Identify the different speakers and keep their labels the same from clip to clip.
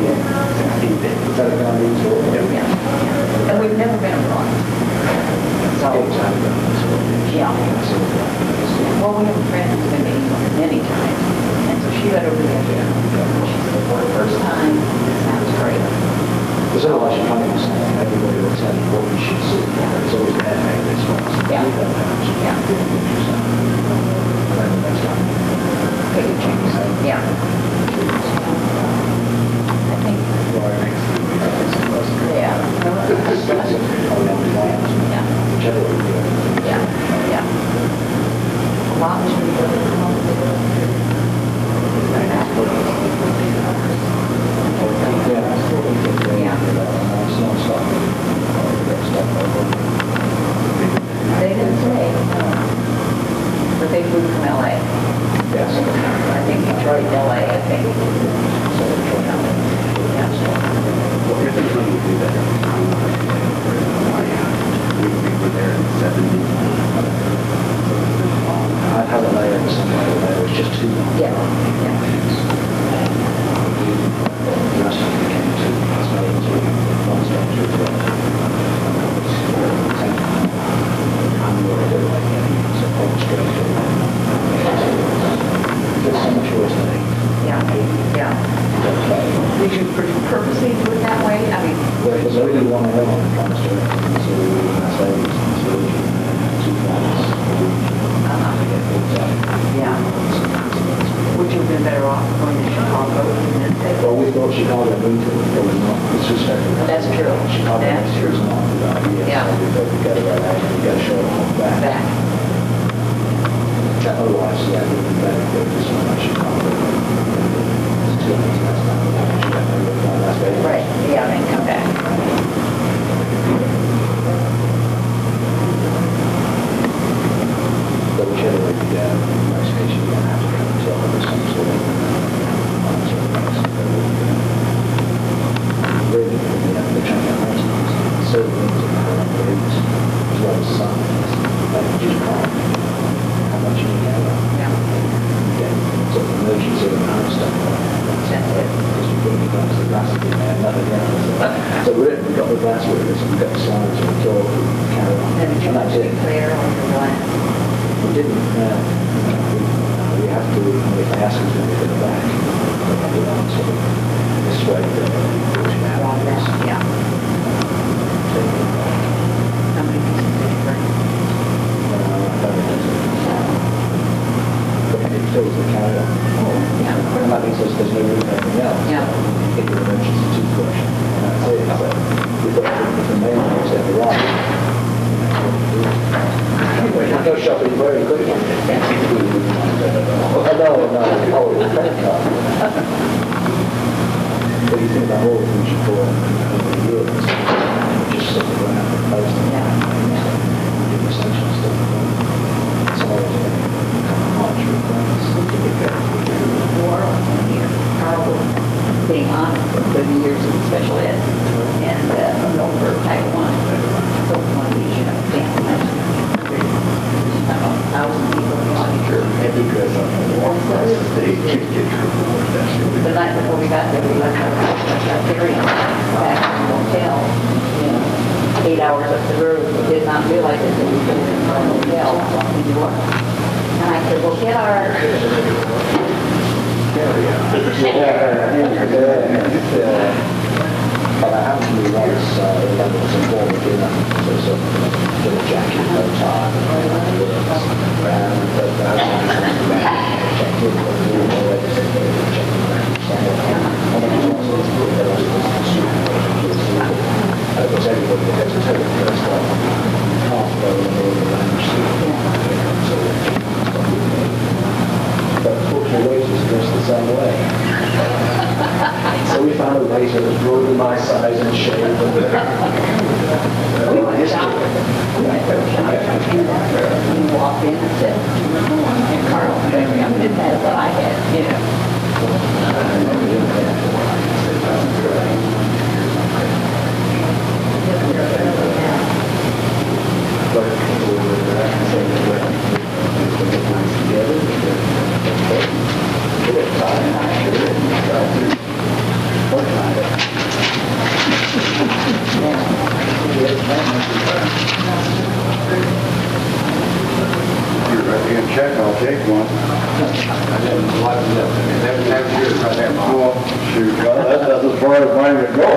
Speaker 1: Is that a Carnival tour?
Speaker 2: Yeah. And we've never been abroad. So, yeah. Well, we have a friend who's been to England many times. And so she got over there. She said, for the first time, it sounds great.
Speaker 1: There's otherwise you can't even say everybody will tell you what you should see. It's always their favourite spots.
Speaker 2: Yeah. Yeah. Take a chance. Yeah. I think. Yeah. Yeah. Yeah. A lot of people They didn't say, but they flew from LA.
Speaker 1: Yes.
Speaker 2: I think Detroit, LA, I think.
Speaker 3: Well, if there's money to do that, we were there in 70.
Speaker 1: I had a layer in somewhere where it was just too long.
Speaker 2: Yeah. Yeah.
Speaker 1: The rest of it came to Tasmania to one stop to the I'm going to do like so straight to it's so much worse than
Speaker 2: Yeah. Yeah. Did you purposely do it that way? I mean,
Speaker 1: there's only one airline that comes to it, so Mercedes, two flights,
Speaker 2: yeah. Would you have been better off going to Chicago and then say,
Speaker 1: well, we thought Chicago moved to it, but we're not. It's just
Speaker 2: that's true.
Speaker 1: Chicago
Speaker 2: That's
Speaker 1: next year is not a good idea.
Speaker 2: Yeah.
Speaker 1: So we thought we'd get away there and get a short hop back. Otherwise, yeah, we'd be better if it's not like Chicago. It's 2 hours less time.
Speaker 2: right, yeah, then come back.
Speaker 1: But whichever way we go, in most cases you're going to have to come to some sort of answer. Really, the traffic mountains, certain things that are on the routes, as well as some things, that you just can't. How much you can get.
Speaker 2: Yeah.
Speaker 1: Get sort of emergency and stuff like that.
Speaker 2: That's it.
Speaker 1: Because you put the glass in there, nothing else. So we've got the glass with us, we've got the slides, and we talk, carry on.
Speaker 2: Then did you
Speaker 1: And
Speaker 2: want
Speaker 1: that's
Speaker 2: to be
Speaker 1: it.
Speaker 2: clear on your one?
Speaker 1: We didn't. We have to, if they ask us to be at the back, we have to answer this way that pushing out.
Speaker 2: Yeah. How many pieces did you bring?
Speaker 1: But it fills the carrier.
Speaker 2: Oh, yeah.
Speaker 1: And that means there's no room for anything else.
Speaker 2: Yeah.
Speaker 1: Get your emergency toothbrush. And that's it. So we've got the main ones at the right. You go shopping very quickly. Oh, no. Oh, the credit card. But you think about all the things you bought over the years, just sort of run out the post and do essential stuff. So I was much requests.
Speaker 2: Carnival being on for 30 years in special ed and known for Type 1. So one of these, you know, family. 1,000 people on your
Speaker 3: Every dress on the get your reward. That's really
Speaker 2: the night before we got there, we left our ferry back to the hotel, 8 hours up the road. We did not realize it that we could have been from the hotel in New York. And I said, well, get our...
Speaker 1: But I happened to be once in London to form a dinner, so sort of little jacket, no tie, and checked in for the room already, checked and of course everybody that goes to take the first one, half go in the lounge suit. But unfortunately, waiters dressed the same way. So we found a waiter that was broader my size and shape.
Speaker 2: We went shopping. We walked in and said, and Carl, I didn't have what I had, you know.
Speaker 3: Well, that's as far as mine would go.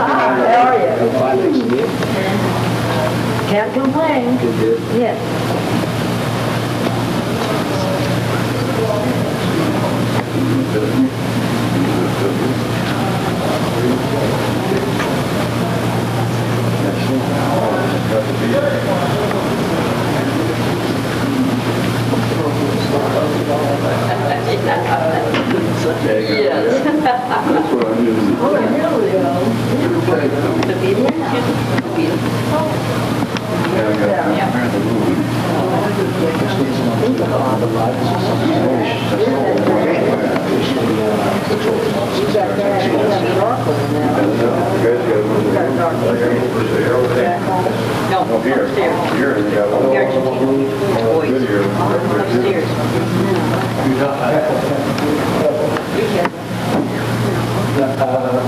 Speaker 4: How are you?
Speaker 1: Fine, thanks to you.
Speaker 4: Can't complain.
Speaker 1: Good.
Speaker 4: Yes.
Speaker 2: Yes.
Speaker 3: That's what I do.
Speaker 4: Oh, here we go.
Speaker 2: The video?
Speaker 3: Yeah, I got the movie.
Speaker 4: You got that, you got the dark one now.
Speaker 3: You guys got one there. Where's the arrow there?
Speaker 2: No,
Speaker 3: Oh, here.
Speaker 2: upstairs.
Speaker 3: Here, they got one.
Speaker 2: Here, boys.
Speaker 3: Good here.
Speaker 2: Upstairs.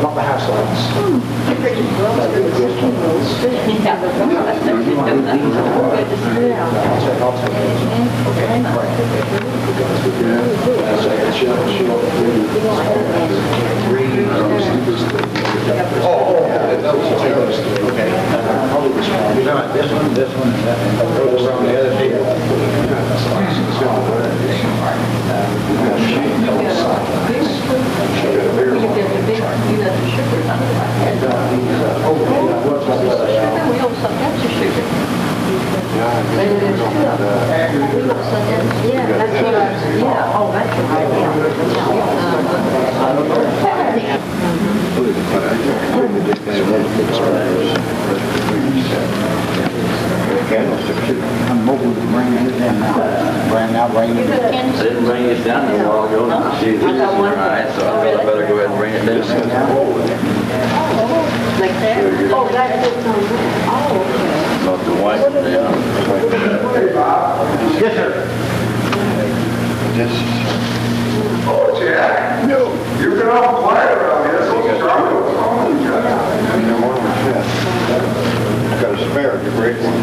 Speaker 1: Not the house lights. This one, and that, and those on the other table.
Speaker 4: Yeah, that's what I was, yeah, oh, that's right,
Speaker 1: I'm hoping to bring it down now. Bring it.
Speaker 5: I didn't bring this down a while ago. See, this is all right, so I thought I better go ahead and bring it down.
Speaker 4: Like that? Oh, that's it. Oh,
Speaker 5: Not the white one down.
Speaker 1: Yes, sir.
Speaker 3: Just,
Speaker 6: Oh, Jack, you've been all quiet around here, so Carnival.
Speaker 3: you know, one was that. Got a spare, you break one.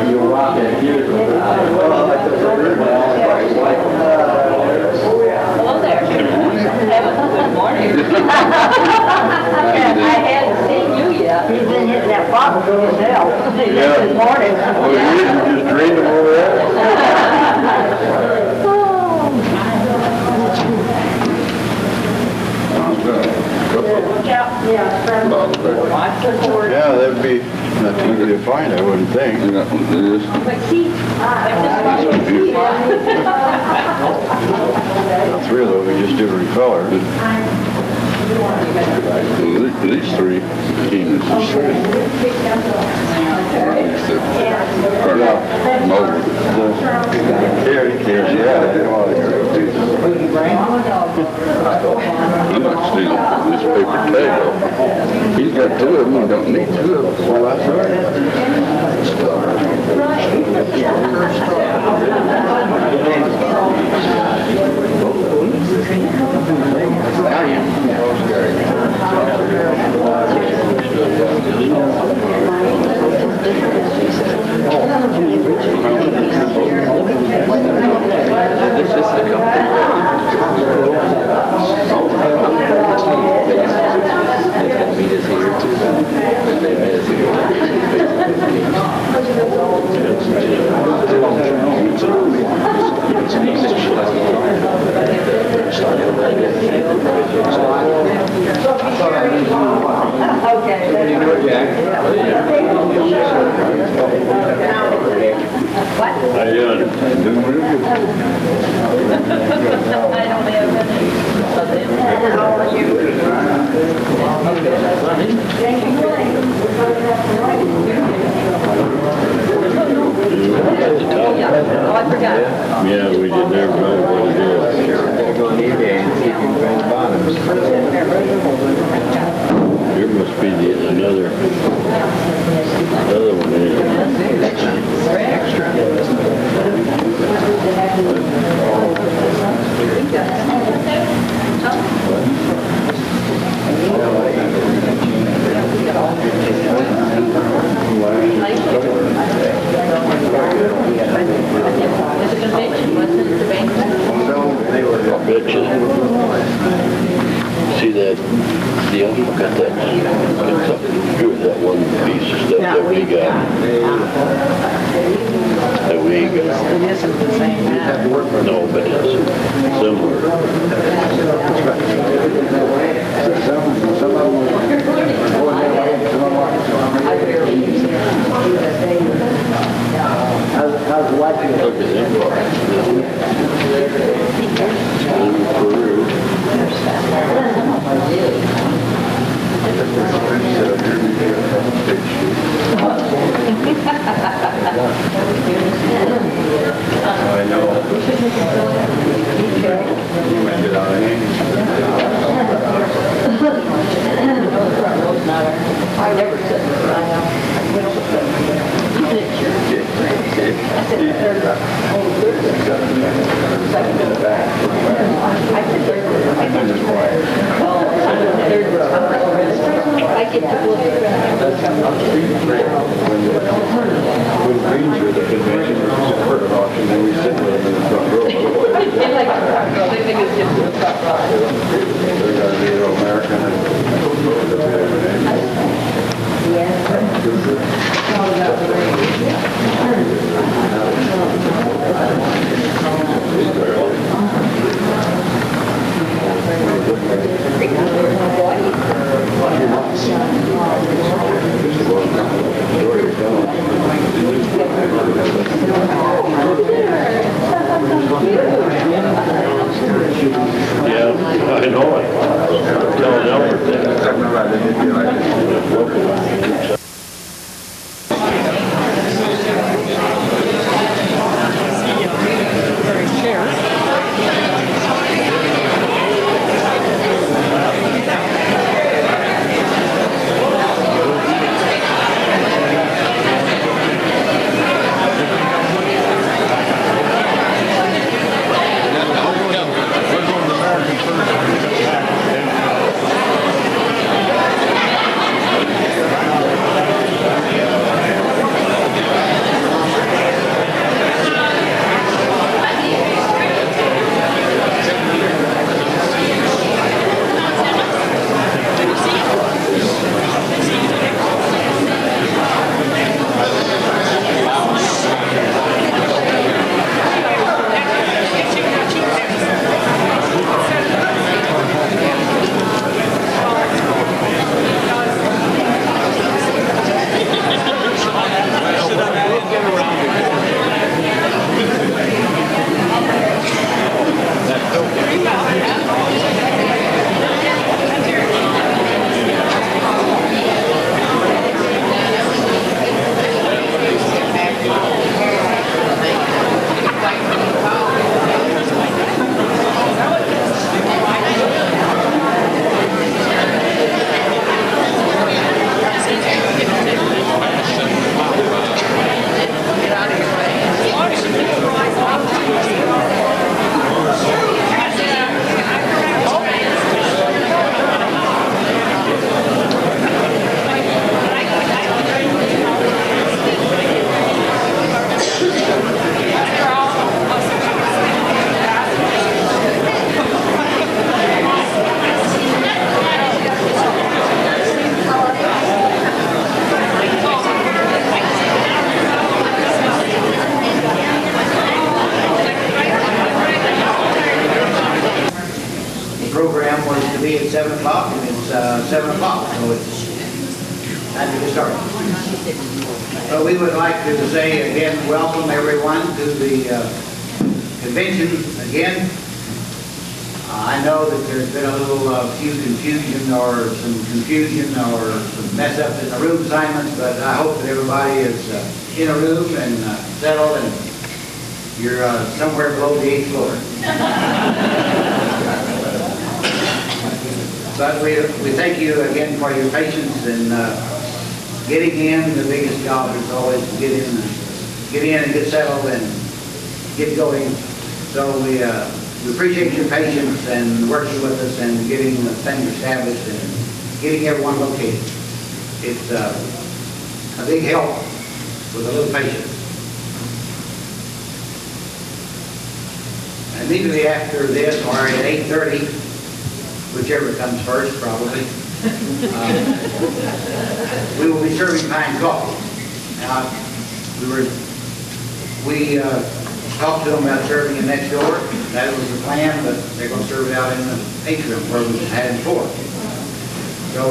Speaker 5: You're rocking here.
Speaker 2: Hello there. Good morning. I hadn't seen you yet.
Speaker 4: he's been hitting that bottle for himself. This morning.
Speaker 3: Oh, you just drained them over there?
Speaker 4: Look out, yeah,
Speaker 2: Watch the board.
Speaker 3: Yeah, that'd be not too easy to find, I wouldn't think.
Speaker 2: But see,
Speaker 3: Three of those are just different colors.
Speaker 5: These three teams.
Speaker 3: Here, yeah.
Speaker 5: I'm not stealing this paper tag off. He's got two of them, he don't need two of them.
Speaker 3: Well, that's all right.
Speaker 5: There's just a couple. They had meet us here too. They met us here. betcha. See that deal? Got that, got something to do with that one piece of stuff that we got. That we ain't got.
Speaker 2: It isn't the same now.
Speaker 5: No, but it's similar.
Speaker 1: How's the wife?
Speaker 5: Look at them parts. Peru.
Speaker 3: I know. You might get out of hand.
Speaker 2: I never said that. I know.
Speaker 3: When Greens were at the convention, there was a curtain auction, and we sit with them in the front row. They're gonna be an American and
Speaker 5: Yeah, I know it. Telling Albert that.
Speaker 1: Program was to be at 7 o'clock, and it's 7 o'clock, so it's time to get started. So we would like to say again, welcome everyone to the convention again. I know that there's been a little few confusion or some mess ups in the room assignments, but I hope that everybody is in a room and settled, and you're somewhere below the 8th floor. But we thank you again for your patience in getting in. The biggest job is always to get in and get settled and get going. So we appreciate your patience and working with us and getting things established and getting everyone located. It's a big help with a little patience.
Speaker 7: immediately after this, or at 8:30, whichever comes first, probably, we will be serving pine coffee. Now, we talked to them about serving it next door. That was the plan, but they're going to serve it out in the atrium where we had it before. So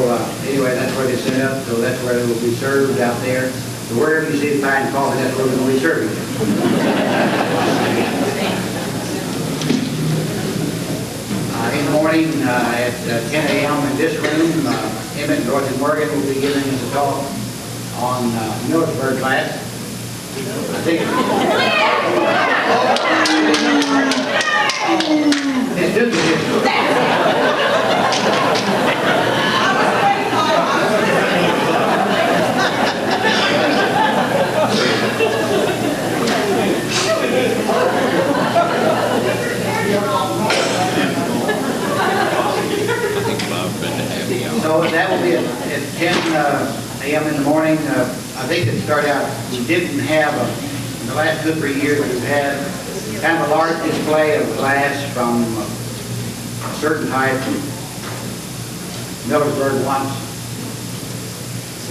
Speaker 7: anyway, that's where they set up. So that's where it will be served out there. So wherever you see the pine coffee, that's where we're going to be serving it. In the morning at 10 a.m. in this room, Emmett and Dorothy Morgan will be giving us a talk on Millersburg class. I think it's duplicate. So that will be at 10 a.m. in the morning. I think it started out, we didn't have, in the last 2 or 3 years, we've had kind of a large display of glass from a certain type, Millersburg once,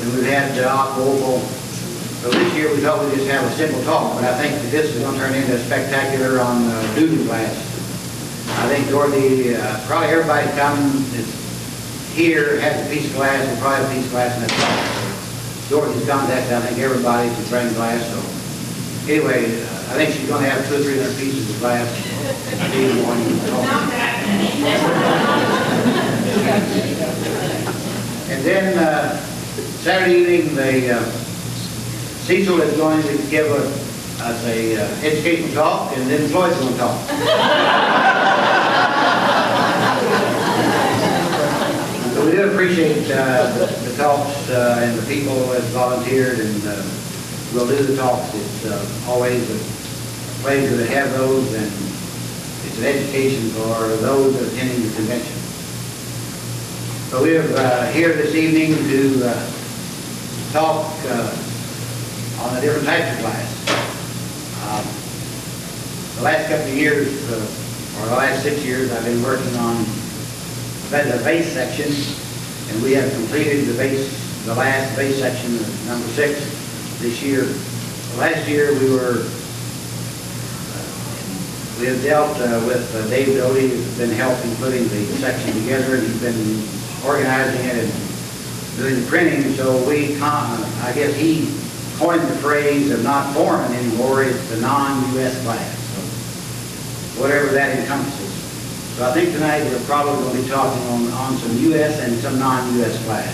Speaker 7: and we've had aqua opal. So this year we thought we'd just have a simple talk, but I think that this is going to turn into a spectacular on doodle glass. I think Dorothy, probably everybody coming here has a piece of glass, will probably have a piece of glass in that talk. Dorothy's contacted, I think, everybody to bring glass, so anyway, I think she's going to have 200 or 300 pieces of glass in the morning. And then Saturday evening, Cecil is going to give us a educational talk, and then Floyd's going to talk. So we do appreciate the talks and the people who have volunteered, and we'll do the talks. It's always a pleasure to have those, and it's an education for those attending the convention. So we're here this evening to talk on the different types of glass. The last couple of years, or the last 6 years, I've been working on the base section, and we have completed the last base section, number 6, this year. Last year we have dealt with Dave Doty, who's been helping putting the section together, and he's been organizing it and doing the printing. So I guess he coined the phrase of not foreign anymore, it's the non-U.S. glass, so whatever that encompasses. So I think tonight we're probably going to be talking on some U.S. and some non-U.S. glass.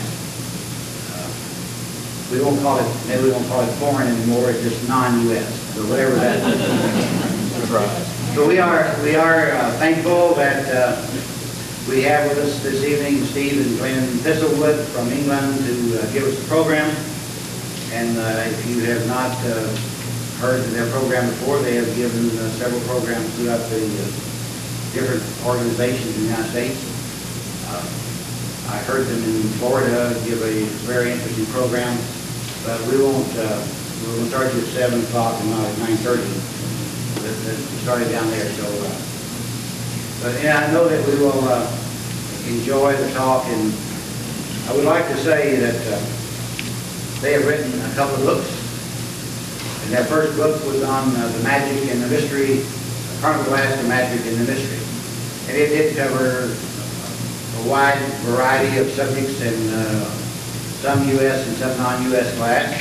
Speaker 7: Maybe we won't call it foreign anymore, it's just non-U.S. So whatever that is. So we are thankful that we have with us this evening Steve and Glen Thistlewood from England to give us the program. And if you have not heard of their program before, they have given several programs throughout the different organizations in the United States. I heard them in Florida give a very interesting program, but we'll start you at 7 o'clock and not at 9:30. We started down there, so. But yeah, I know that we will enjoy the talk, and I would like to say that they have written a couple of books, and their first book was on the magic and the mystery, Carnival glass, the magic and the mystery. And it did cover a wide variety of subjects, and some U.S. and some non-U.S. glass.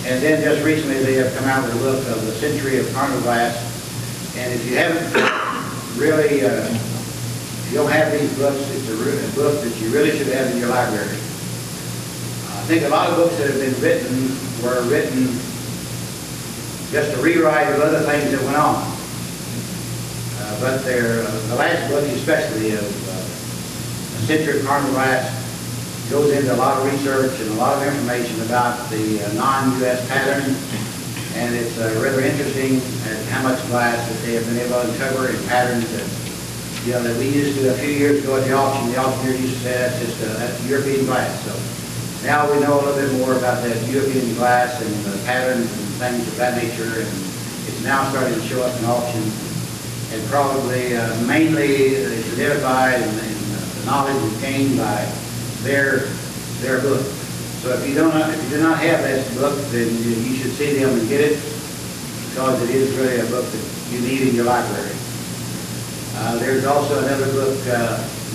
Speaker 7: And then just recently they have come out with a book of the Century of Carnival glass. And if you haven't really, if you don't have these books, it's a book that you really should have in your library. I think a lot of books that have been written were written just a rewrite of other things that went on. But the last book especially of The Century of Carnival glass goes into a lot of research and a lot of information about the non-U.S. pattern, and it's rather interesting at how much glass that they have been able to uncover in patterns that, that we used to a few years ago at the auction. The auctioneer used to say that's European glass. So now we know a little bit more about that European glass and the patterns and things of that nature, and it's now starting to show up in auction. and probably mainly is identified in the knowledge gained by their book. So if you do not have that book, then you should see them and get it, because it is really a book that you need in your library. There's also another book,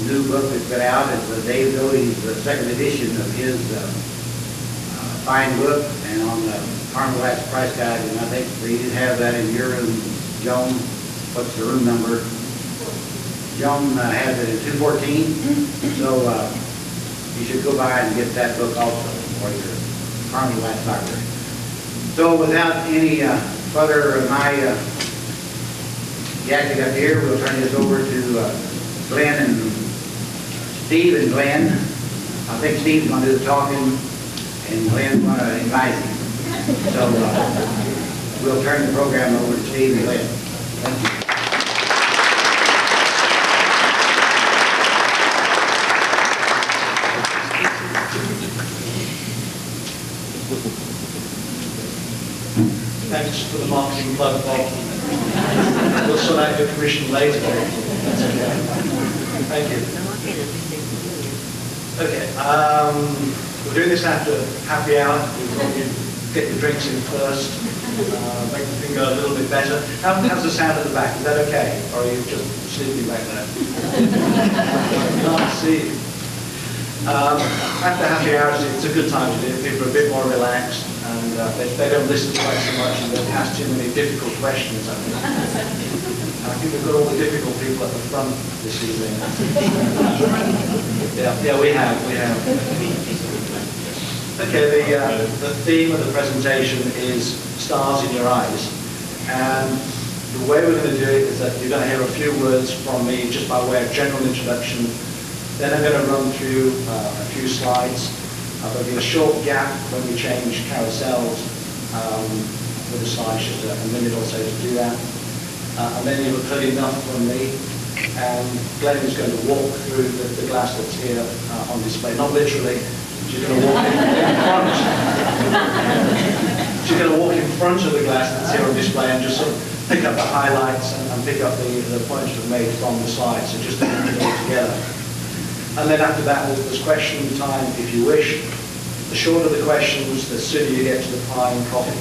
Speaker 7: new book that's been out. It's Dave Doty's second edition of his fine book, and on the Carnival price guide. And I think you didn't have that in your room, Joan. What's the room number? Joan has it at 214. So you should go by and get that book also for your Carnival library. So without any further of my yakking up here, we'll turn this over to Glenn and Steve and Glenn. I think Steve's going to do the talking, and Glenn's going to invite him. So we'll turn the program over to Steve and Glenn. Thank you.
Speaker 8: Thanks for the marketing plug, Bob. We'll sort out your commission later. That's okay. Thank you. Okay, we're doing this after happy hour. We thought you'd get your drinks in first, make the thing go a little bit better. How's the sound at the back? Is that okay? Or are you just sleeping back there? Can't see. After happy hours, it's a good time to do it. People are a bit more relaxed, and they don't listen quite so much, and don't ask too many difficult questions, I think. I think we've got all the difficult people at the front this evening. Yeah, we have. Okay, the theme of the presentation is stars in your eyes, and the way we're going to do it is that you're going to hear a few words from me just by way of general introduction. Then I'm going to run through a few slides. There'll be a short gap when we change carousels with the slides, just a minute or so to do that. And then you'll have heard enough from me. And Glen is going to walk through the glass that's here on display. Not literally, she's going to walk in front. She's going to walk in front of the glass that's here on display and just sort of pick up the highlights and pick up the points we've made from the slides. So just to put it all together. And then after that, there's question time if you wish. The shorter the questions, the sooner you get to the pie and coffee.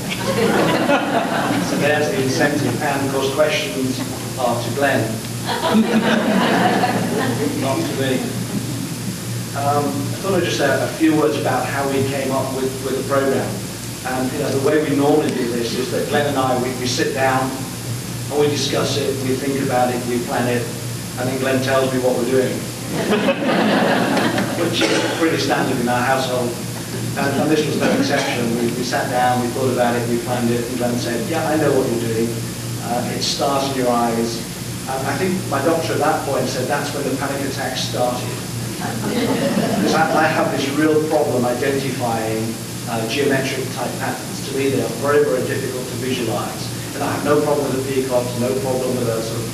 Speaker 8: So there's the incentive. And of course, questions are to Glen, not to me. I thought I'd just say a few words about how we came up with the program. And the way we normally do this is that Glen and I, we sit down and we discuss it, we think about it, we plan it, and then Glen tells me what we're doing. Which is pretty standard in our household, and this was no exception. We sat down, we thought about it, we planned it, and Glen said, yeah, I know what you're doing. It's stars in your eyes. I think my doctor at that point said that's when the panic attack started. Because I have this real problem identifying geometric type patterns. To me, they are very, very difficult to visualize. And I have no problem with the peacocks, no problem with a sort of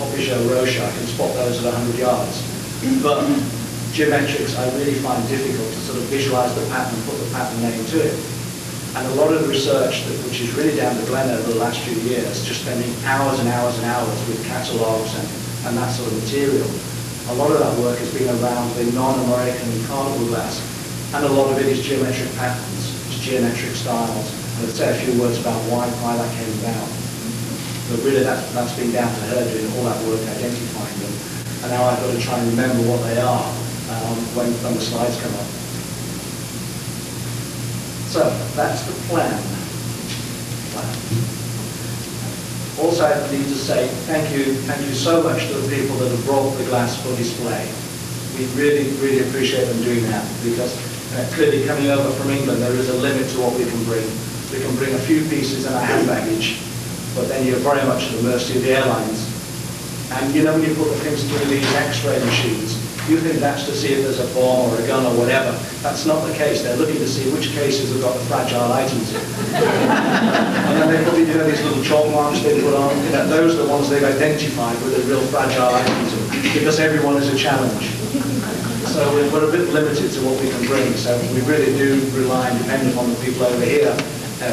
Speaker 8: Poppy Rocha. I can spot those at 100 yards. But geometrics I really find difficult to sort of visualize the pattern, put the pattern name to it. And a lot of the research, which is really down to Glen over the last few years, just spending hours and hours and hours with catalogues and that sort of material. A lot of that work has been around the non-American Carnival glass, and a lot of it is geometric patterns, it's geometric styles. And I'll say a few words about why that came about. But really that's been down to her doing all that work identifying them. And now I've got to try and remember what they are when the slides come up. So that's the plan. Also, I need to say thank you so much to the people that have brought the glass for display. We really, really appreciate them doing that, because clearly coming over from England, there is a limit to what we can bring. We can bring a few pieces in our hand baggage, but then you're very much at the mercy of the airlines. And you know, when you put the things through these X-ray machines, you think that's to see if there's a bomb or a gun or whatever. That's not the case. They're looking to see which cases have got the fragile items in. And then they put, these little chalk marks they put on. Those are the ones they've identified with the real fragile items in, because everyone is a challenge. So we're a bit limited to what we can bring. So we really do rely and depend upon the people over here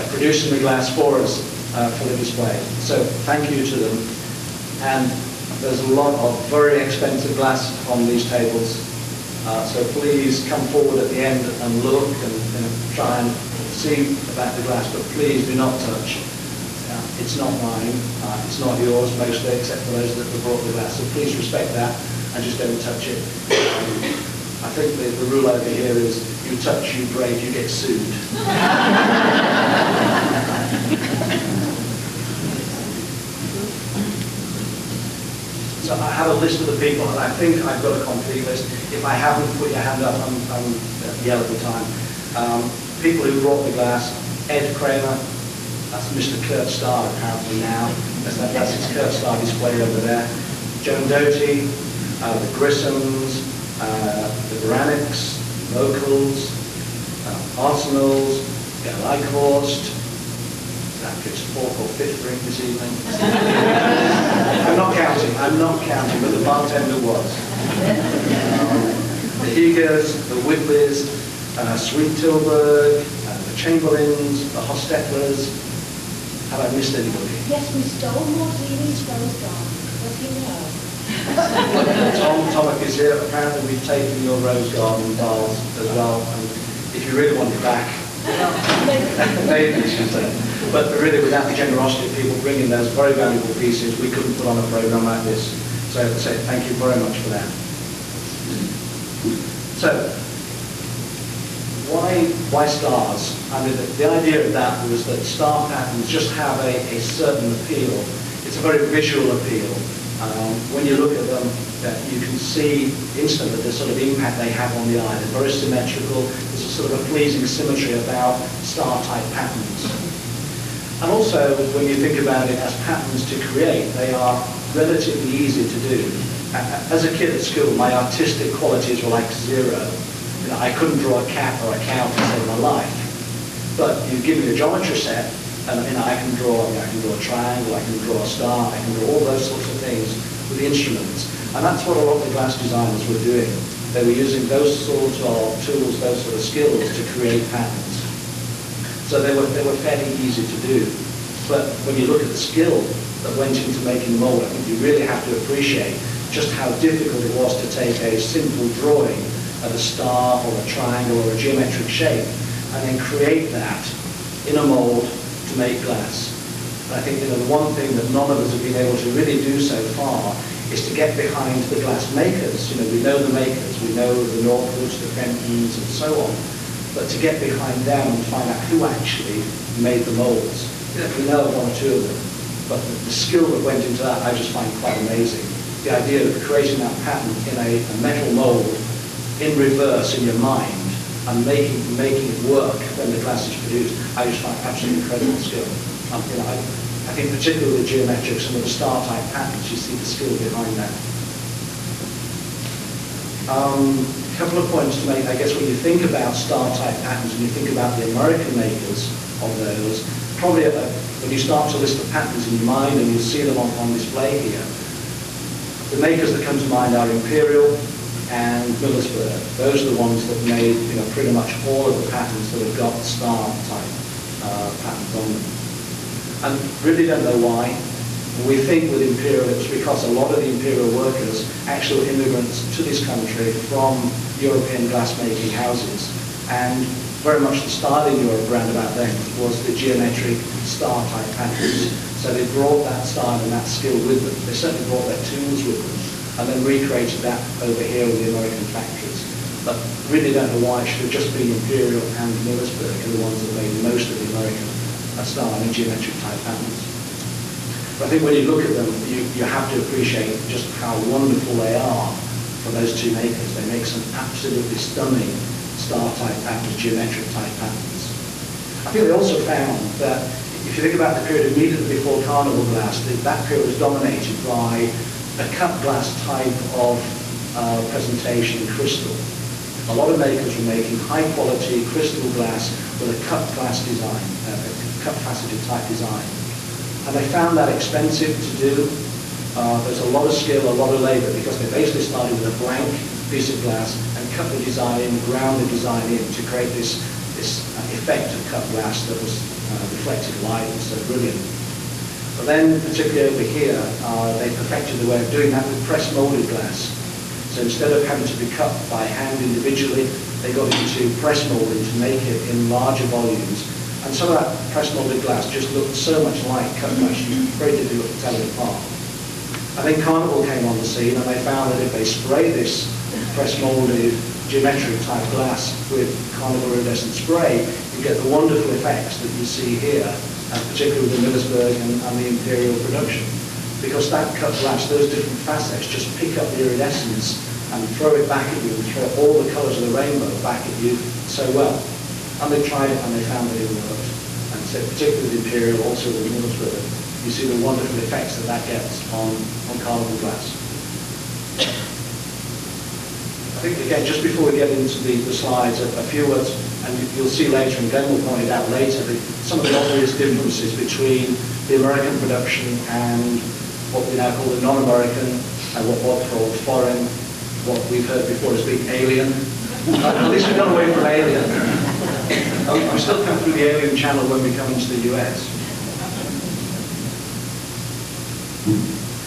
Speaker 8: producing the glass for us for the display. So thank you to them. And there's a lot of very expensive glass on these tables. So please come forward at the end and look and try and see about the glass, but please do not touch. It's not mine, it's not yours mostly, except for those that have brought the glass. So please respect that and just don't touch it. I think the rule over here is you touch, you break, you get sued. So I have a list of the people, and I think I've got a complete list. If I haven't, put your hand up, I'm yell at the time. People who brought the glass: Ed Kramer, that's Mr. Kurt Starr apparently now. That's his Kurt Starr display over there. Joan Doty, the Grissams, the Branicks, Locals, Arsenals, Lykhorst. That gives fourth or fifth drink this evening. I'm not counting, but the bartender was. The Hegers, the Whitleys, Sweet Tilburg, the Chamberlains, the Hostettlers. Have I missed anybody?
Speaker 9: Yes, we stole Martini's rose garden. What do you know?
Speaker 8: Tomac is here. Apparently we've taken your rose garden vase as well. And if you really want it back, maybe you should say. But really, without the generosity of people bringing those very valuable pieces, we couldn't put on a program like this. So thank you very much for that. So, why stars? I mean, the idea of that was that star patterns just have a certain appeal. It's a very visual appeal. When you look at them, you can see instantly the sort of impact they have on the eye. They're very symmetrical. There's a sort of a pleasing symmetry about star-type patterns. And also, when you think about it as patterns to create, they are relatively easy to do. As a kid at school, my artistic qualities were like zero. You know, I couldn't draw a cat or a cow to save my life. But you give me a geometry set, and I can draw a triangle, I can draw a star, I can draw all those sorts of things with the instruments. And that's what a lot of the glass designers were doing. They were using those sorts of tools, those sort of skills to create patterns. So they were fairly easy to do. But when you look at the skill that went into making the mold, I think you really have to appreciate just how difficult it was to take a simple drawing of a star or a triangle or a geometric shape and then create that in a mold to make glass. And I think the one thing that none of us have been able to really do so far is to get behind the glass makers. We know the makers, we know the Northwoods, the Fentons, and so on. But to get behind them and find out who actually made the molds. We know of one or two of them, but the skill that went into that I just find quite amazing. The idea of creating that pattern in a metal mold in reverse in your mind and making it work when the glass is produced, I just find absolutely incredible skill. I think particularly the geometric, some of the star-type patterns, you see the skill behind that. A couple of points to make. I guess when you think about star-type patterns and you think about the American makers of those, probably when you start to list the patterns in your mind and you see them on display here, the makers that come to mind are Imperial and Millersburg. Those are the ones that made pretty much all of the patterns that have got star-type patterns on them. And really don't know why. We think with Imperial it was because a lot of the Imperial workers actually were immigrants to this country from European glassmaking houses, and very much the style in Europe around about then was the geometric star-type patterns. So they brought that style and that skill with them. They certainly brought their tools with them, and then recreated that over here with the American factories. But really don't know why. It should have just been Imperial and Millersburg are the ones that made most of the American style and geometric type patterns. But I think when you look at them, you have to appreciate just how wonderful they are for those two makers. They make some absolutely stunning star-type patterns, geometric-type patterns. I think they also found that if you think about the period immediately before Carnival glass, that period was dominated by a cut glass type of presentation in crystal. A lot of makers were making high-quality crystal glass with a cut glass design, a cut faceted type design. And they found that expensive to do. There's a lot of skill, a lot of labor, because they basically started with a blank piece of glass and cut the design in, ground the design in to create this effect of cut glass that was reflected light and so brilliant. But then, particularly over here, they perfected the way of doing that with press molded glass. So instead of having to be cut by hand individually, they got into press molding to make it in larger volumes. And some of that press molded glass just looked so much like cut glass, very difficult to tell it apart. I think Carnival came on the scene and they found that if they spray this press molded geometric type glass with Carnival iridescent spray, you get the wonderful effects that you see here, and particularly with the Millersburg and the Imperial production. Because that cut glass, those different facets just pick up the iridescence and throw it back at you and throw all the colours of the rainbow back at you so well. And they tried it and they found that it worked. And so particularly with Imperial, also with Millersburg, you see the wonderful effects that gets on Carnival glass. I think, again, just before we get into the slides, a few words, and you'll see later, and Glen will point it out later, some of the obvious differences between the American production and what we now call the non-American, and what we'll call foreign, what we've heard before as being alien. At least we've gone away from alien. We still come through the alien channel when we come into the US.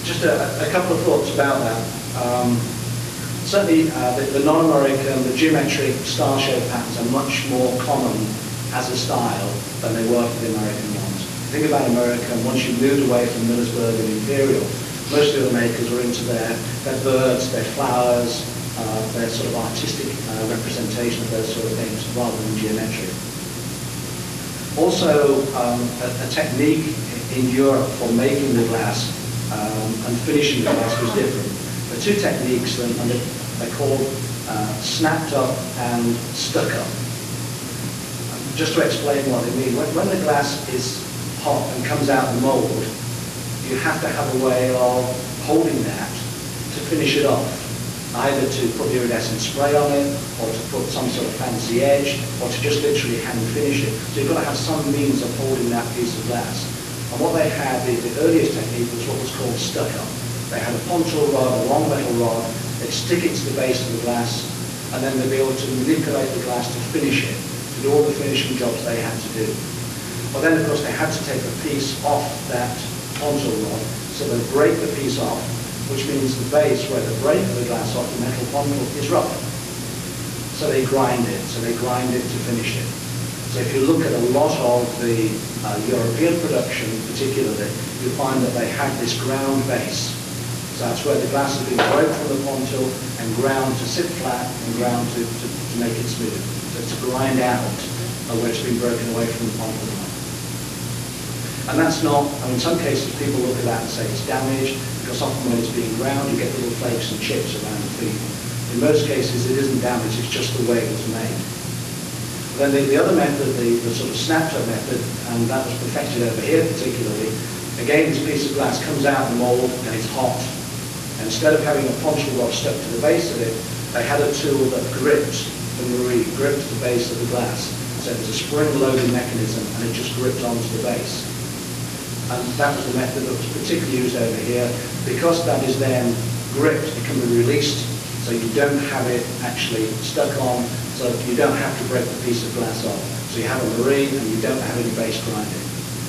Speaker 8: Just a couple of thoughts about that. Certainly, the non-American, the geometric star-shaped patterns are much more common as a style than they were for the American ones. Think about America, and once you moved away from Millersburg and Imperial, most of the makers were into their birds, their flowers, their sort of artistic representation of those sort of things, rather than geometric. Also, a technique in Europe for making the glass and finishing the glass was different. There are two techniques, and they're called snapped up and stuck up. Just to explain what they mean, when the glass is hot and comes out of the mold, you have to have a way of holding that to finish it off, either to put iridescent spray on it, or to put some sort of fancy edge, or to just literally hand finish it. So you've got to have some means of holding that piece of glass. And what they had, the earliest technique was what was called stuck up. They had a pontoon rod, a long metal rod, they'd stick it to the base of the glass, and then they'd be able to manipulate the glass to finish it, to do all the finishing jobs they had to do. But then, of course, they had to take a piece off that pontoon rod, so they'd break the piece off, which means the base, where the break of the glass off the metal pontoon is rough. So they grind it to finish it. So if you look at a lot of the European production particularly, you find that they have this ground base. So that's where the glass has been broken from the pontoon and ground to sit flat and ground to make it smooth. So it's to grind out where it's been broken away from the pontoon. And that's not, in some cases people look at that and say it's damaged, because often when it's being ground you get little flakes and chips around the feed. In most cases it isn't damaged, it's just the way it was made. Then the other method, the sort of snap-up method, and that was perfected over here particularly, again this piece of glass comes out of the mold and it's hot. And instead of having a pontoon rod stuck to the base of it, they had a tool that gripped the marine, gripped the base of the glass. So it was a spring-loaded mechanism and it just gripped onto the base. And that was the method that was particularly used over here. Because that is then gripped, it can be released, so you don't have it actually stuck on, so you don't have to break the piece of glass off. So you have a marine and you don't have any base grinding.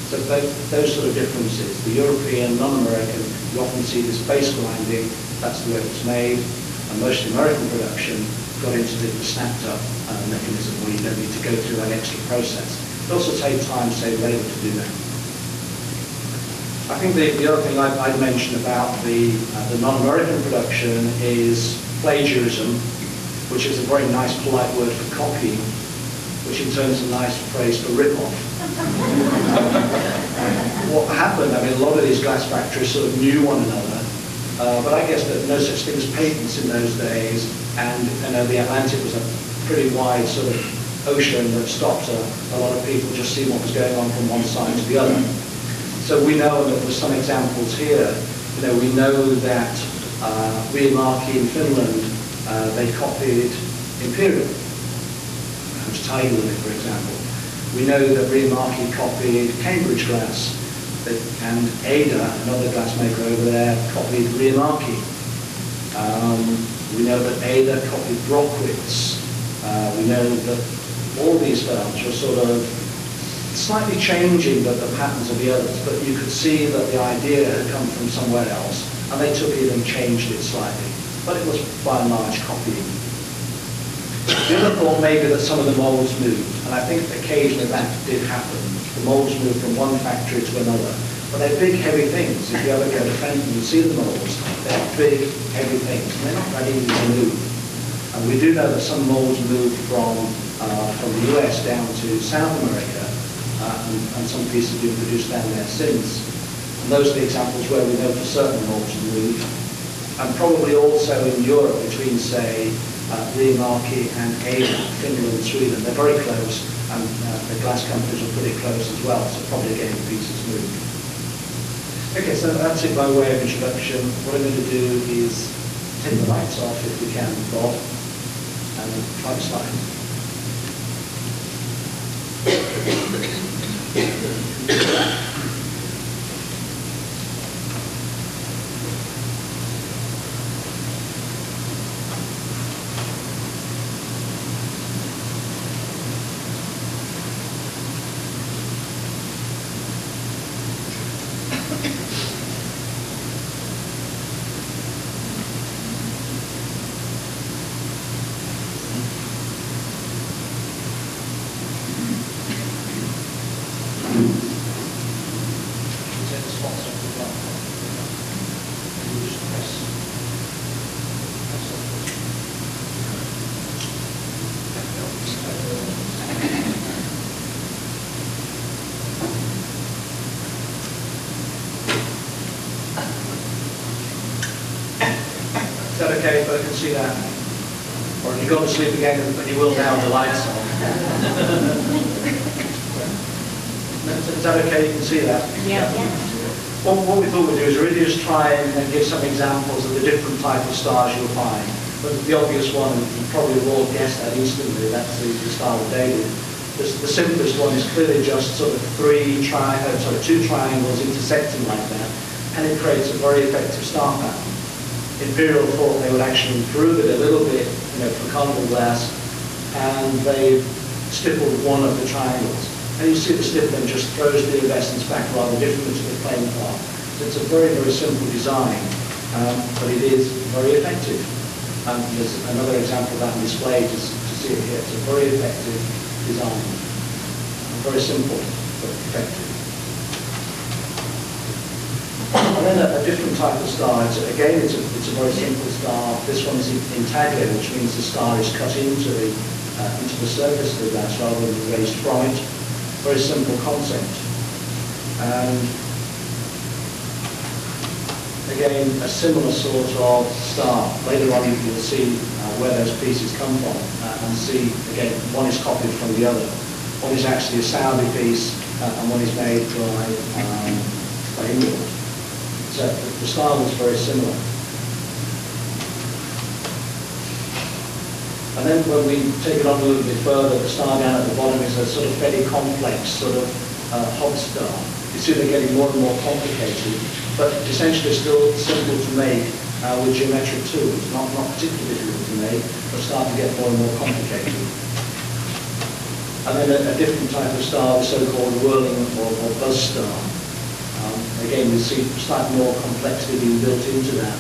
Speaker 8: So those sort of differences. The European, non-American, you often see this base grinding, that's the way it's made, and most American production got into the snapped up mechanism where you don't need to go through that extra process. It also saves time, saves labour to do that. I think the other thing I'd mention about the non-American production is plagiarism, which is a very nice polite word for copying, which in turn is a nice phrase for rip-off. What happened, a lot of these glass factories sort of knew one another, but I guess that no such thing as patents in those days, and the Atlantic was a pretty wide sort of ocean that stopped a lot of people just seeing what was going on from one side to the other. So we know that there's some examples here. We know that Riihimäki in Finland, they copied Imperial, which Tiger Lily, for example. We know that Riihimäki copied Cambridge glass, and Ada, another glass maker over there, copied Riihimäki. We know that Ada copied Brockwitz. We know that all these firms were sort of slightly changing the patterns of the others, but you could see that the idea had come from somewhere else, and they took it and changed it slightly. But it was by and large copying. The other thought maybe that some of the molds moved, and I think occasionally that did happen. The molds moved from one factory to another. But they're big, heavy things. If you ever go to Fenton and see the molds, they're big, heavy things, and they're not that easy to move. And we do know that some molds moved from the US down to South America, and some pieces have been produced down there since. And those are the examples where we know for certain molds moved. And probably also in Europe between, say, Riihimäki and Eda, Finland and Sweden. They're very close, and the glass companies are pretty close as well, so probably again pieces moved. Okay, so that's it by way of introduction. What I'm going to do is take the lights off if we can, Bob, and try the slides. Is that okay if I can see that? Or if you go to sleep again, but you will now with the lights on. Is that okay? You can see that?
Speaker 2: Yeah.
Speaker 8: What we thought we'd do is really just try and give some examples of the different type of stars you'll find. But the obvious one, you probably will all guess that instantly, that's the star of David. The simplest one is clearly just sort of two triangles intersecting like that, and it creates a very effective star pattern. Imperial thought they would actually improve it a little bit, for Carnival glass, and they stippled one of the triangles. And you see the stippling just throws the iridescence back rather differently to the plain part. So it's a very, very simple design, but it is very effective. And there's another example of that on display to see it here. It's a very effective design. Very simple, but effective. And then a different type of star. It's a very simple star. This one is intaglio, which means the star is cut into the surface of the glass rather than raised from it. Very simple concept. And again, a similar sort of star. Later on you'll see where those pieces come from and see, again, one is copied from the other. One is actually a Saudi piece and one is made by England. So the style is very similar. And then when we take it on a little bit further, the star down at the bottom is a sort of fairly complex sort of hot star. You see they're getting more and more complicated, but essentially still simple to make with geometric tools. Not particularly difficult to make, but start to get more and more complicated. And then a different type of star, the so-called whirling or buzz star. Again, you see slightly more complexity being built into that.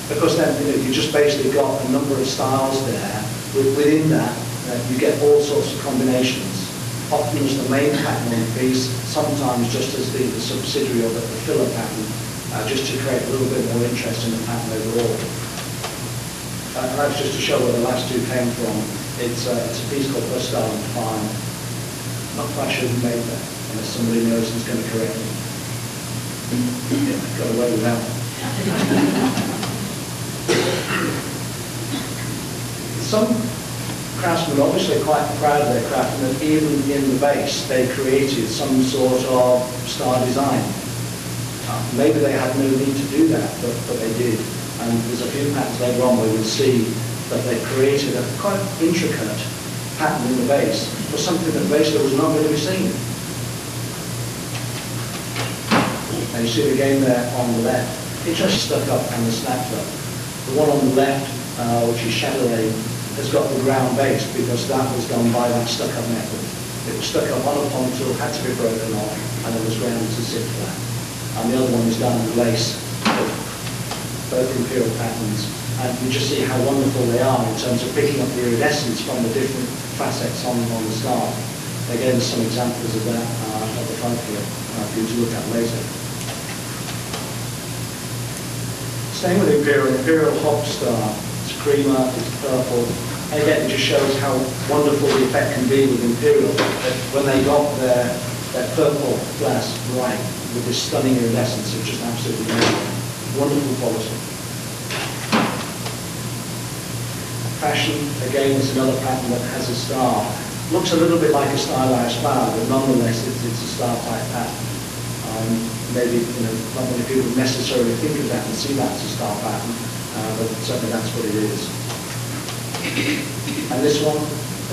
Speaker 8: Because then, you just basically got a number of styles there. Within that, you get all sorts of combinations. Often as the main pattern on the piece, sometimes just as the subsidiary or the filler pattern, just to create a little bit more interest in the pattern overall. And that's just to show where the last two came from. It's a piece called Buzz Star and Fine. Not quite sure who made that, unless somebody knows who's going to correct me. Yeah, got away with that one. Some craftsmen are obviously quite proud of their craft, and that even in the base they created some sort of star design. Maybe they had no need to do that, but they did. And there's a few patterns later on where you'll see that they created a quite intricate pattern in the base for something that basically was not going to be seen. And you see it again there on the left. It just stuck up and the snapped up. The one on the left, which is Chatelet, has got the ground base because that was done by that stuck-up method. It was stuck up on a pontoon, had to be broken off, and it was ground to sit flat. And the other one is done with lace, both imperial patterns. And you just see how wonderful they are in terms of picking up the iridescence from the different facets on the star. Again, some examples of that at the front here for you to look at later. Staying with Imperial Hop Star, it's creamer, it's purple. And again, it just shows how wonderful the effect can be with Imperial. When they got their purple glass right with this stunning iridescence, it's just absolutely wonderful. Wonderful quality. Fashion, again, is another pattern that has a star. Looks a little bit like a stylized flower, but nonetheless, it's a star-type pattern. Maybe, not many people necessarily think of that and see that as a star pattern, but certainly that's what it is. And this one,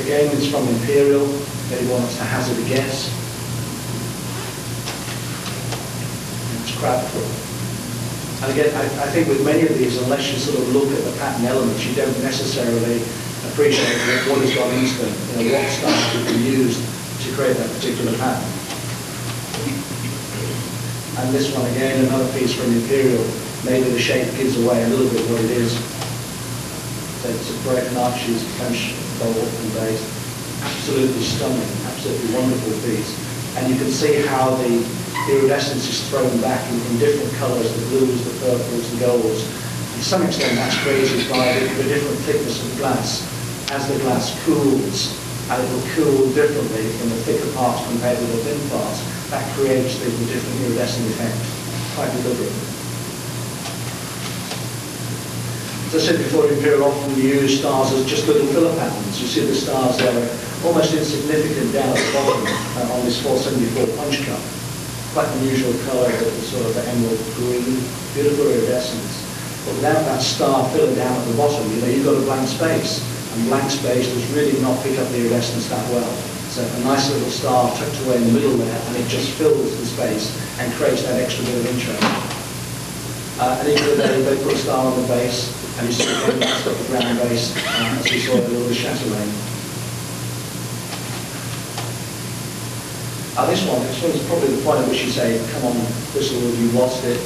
Speaker 8: again, is from Imperial. Anyone wants to hazard a guess? It's crabapple. And again, I think with many of these, unless you sort of look at the pattern elements, you don't necessarily appreciate what has gone into them, what stars have been used to create that particular pattern. And this one again, another piece from Imperial. Maybe the shape gives away a little bit what it is. So it's a broken arches, French bowl and base. Absolutely stunning, absolutely wonderful piece. And you can see how the iridescence is thrown back in different colours, the blues, the purples, the golds. To some extent that's created by the different thickness of the glass. As the glass cools, and it will cool differently in the thicker parts compared with the thin parts, that creates the different iridescent effect, quite deliberately. As I said before, Imperial often use stars as just little filler patterns. You see the stars there are almost insignificant down at the bottom on this 474 punch cup. Quite unusual colour, sort of the emerald green, beautiful iridescence. But without that star filler down at the bottom, you've got a blank space. And blank space does really not pick up the iridescence that well. So a nice little star tucked away in the middle there, and it just fills the space and creates that extra bit of interest. And equally they put a star on the base, and you see that's got the ground base, as we saw earlier with the Chatelaine. This one is probably the point at which you say, come on, Thistlewood, you lost it.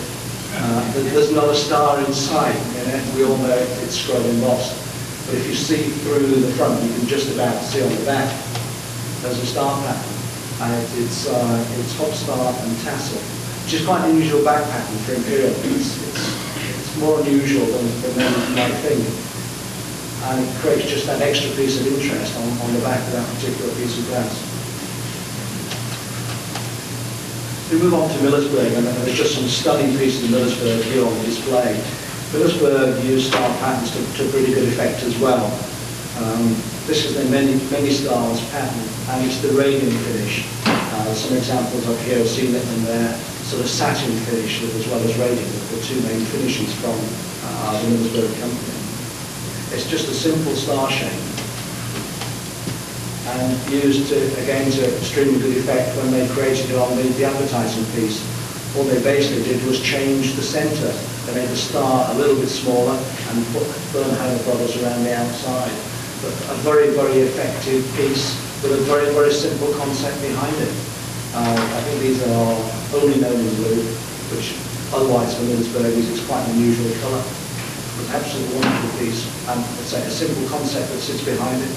Speaker 8: There's not a star in sight. We all know it's scroll embossed. But if you see through the front, you can just about see on the back, there's a star pattern. And it's hop star and tassel, which is quite an unusual back pattern for Imperial. It's more unusual than you might think. And it creates just that extra piece of interest on the back of that particular piece of glass. We move on to Millersburg, and there's just some stunning pieces of Millersburg here on display. Millersburg used star patterns to pretty good effect as well. This is the many stars pattern, and it's the radium finish. Some examples up here, seen it in their sort of satin finish as well as radium, the two main finishes from the Millersburg company. It's just a simple star shape, and used again to extremely good effect when they created it on the advertising piece. What they basically did was change the centre. They made the star a little bit smaller and put Bernheimer Brothers around the outside. But a very, very effective piece with a very, very simple concept behind it. I think these are only known in blue, which otherwise for Millersburg is quite an unusual colour. But absolutely wonderful piece, and it's a simple concept that sits behind it.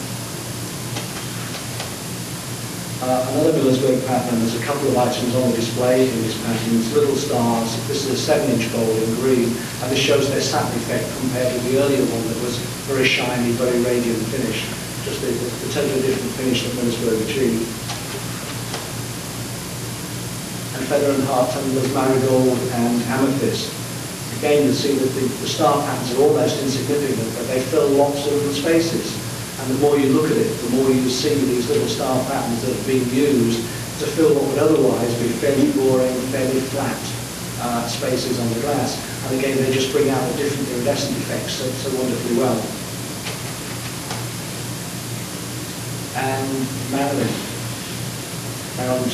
Speaker 8: Another Millersburg pattern, there's a couple of items on the display in this pattern. These little stars, this is a 7-inch gold in green, and this shows their satin effect compared with the earlier one that was very shiny, very radiant finish. Just the totally different finish that Millersburg achieved. And feather and heart tumblers, marigold and amethyst. Again, you see that the star patterns are almost insignificant, but they fill lots of spaces. And the more you look at it, the more you see these little star patterns that are being used to fill what would otherwise be fairly boring, fairly flat spaces on the glass. And again, they just bring out the different iridescent effects so wonderfully well. And Marilyn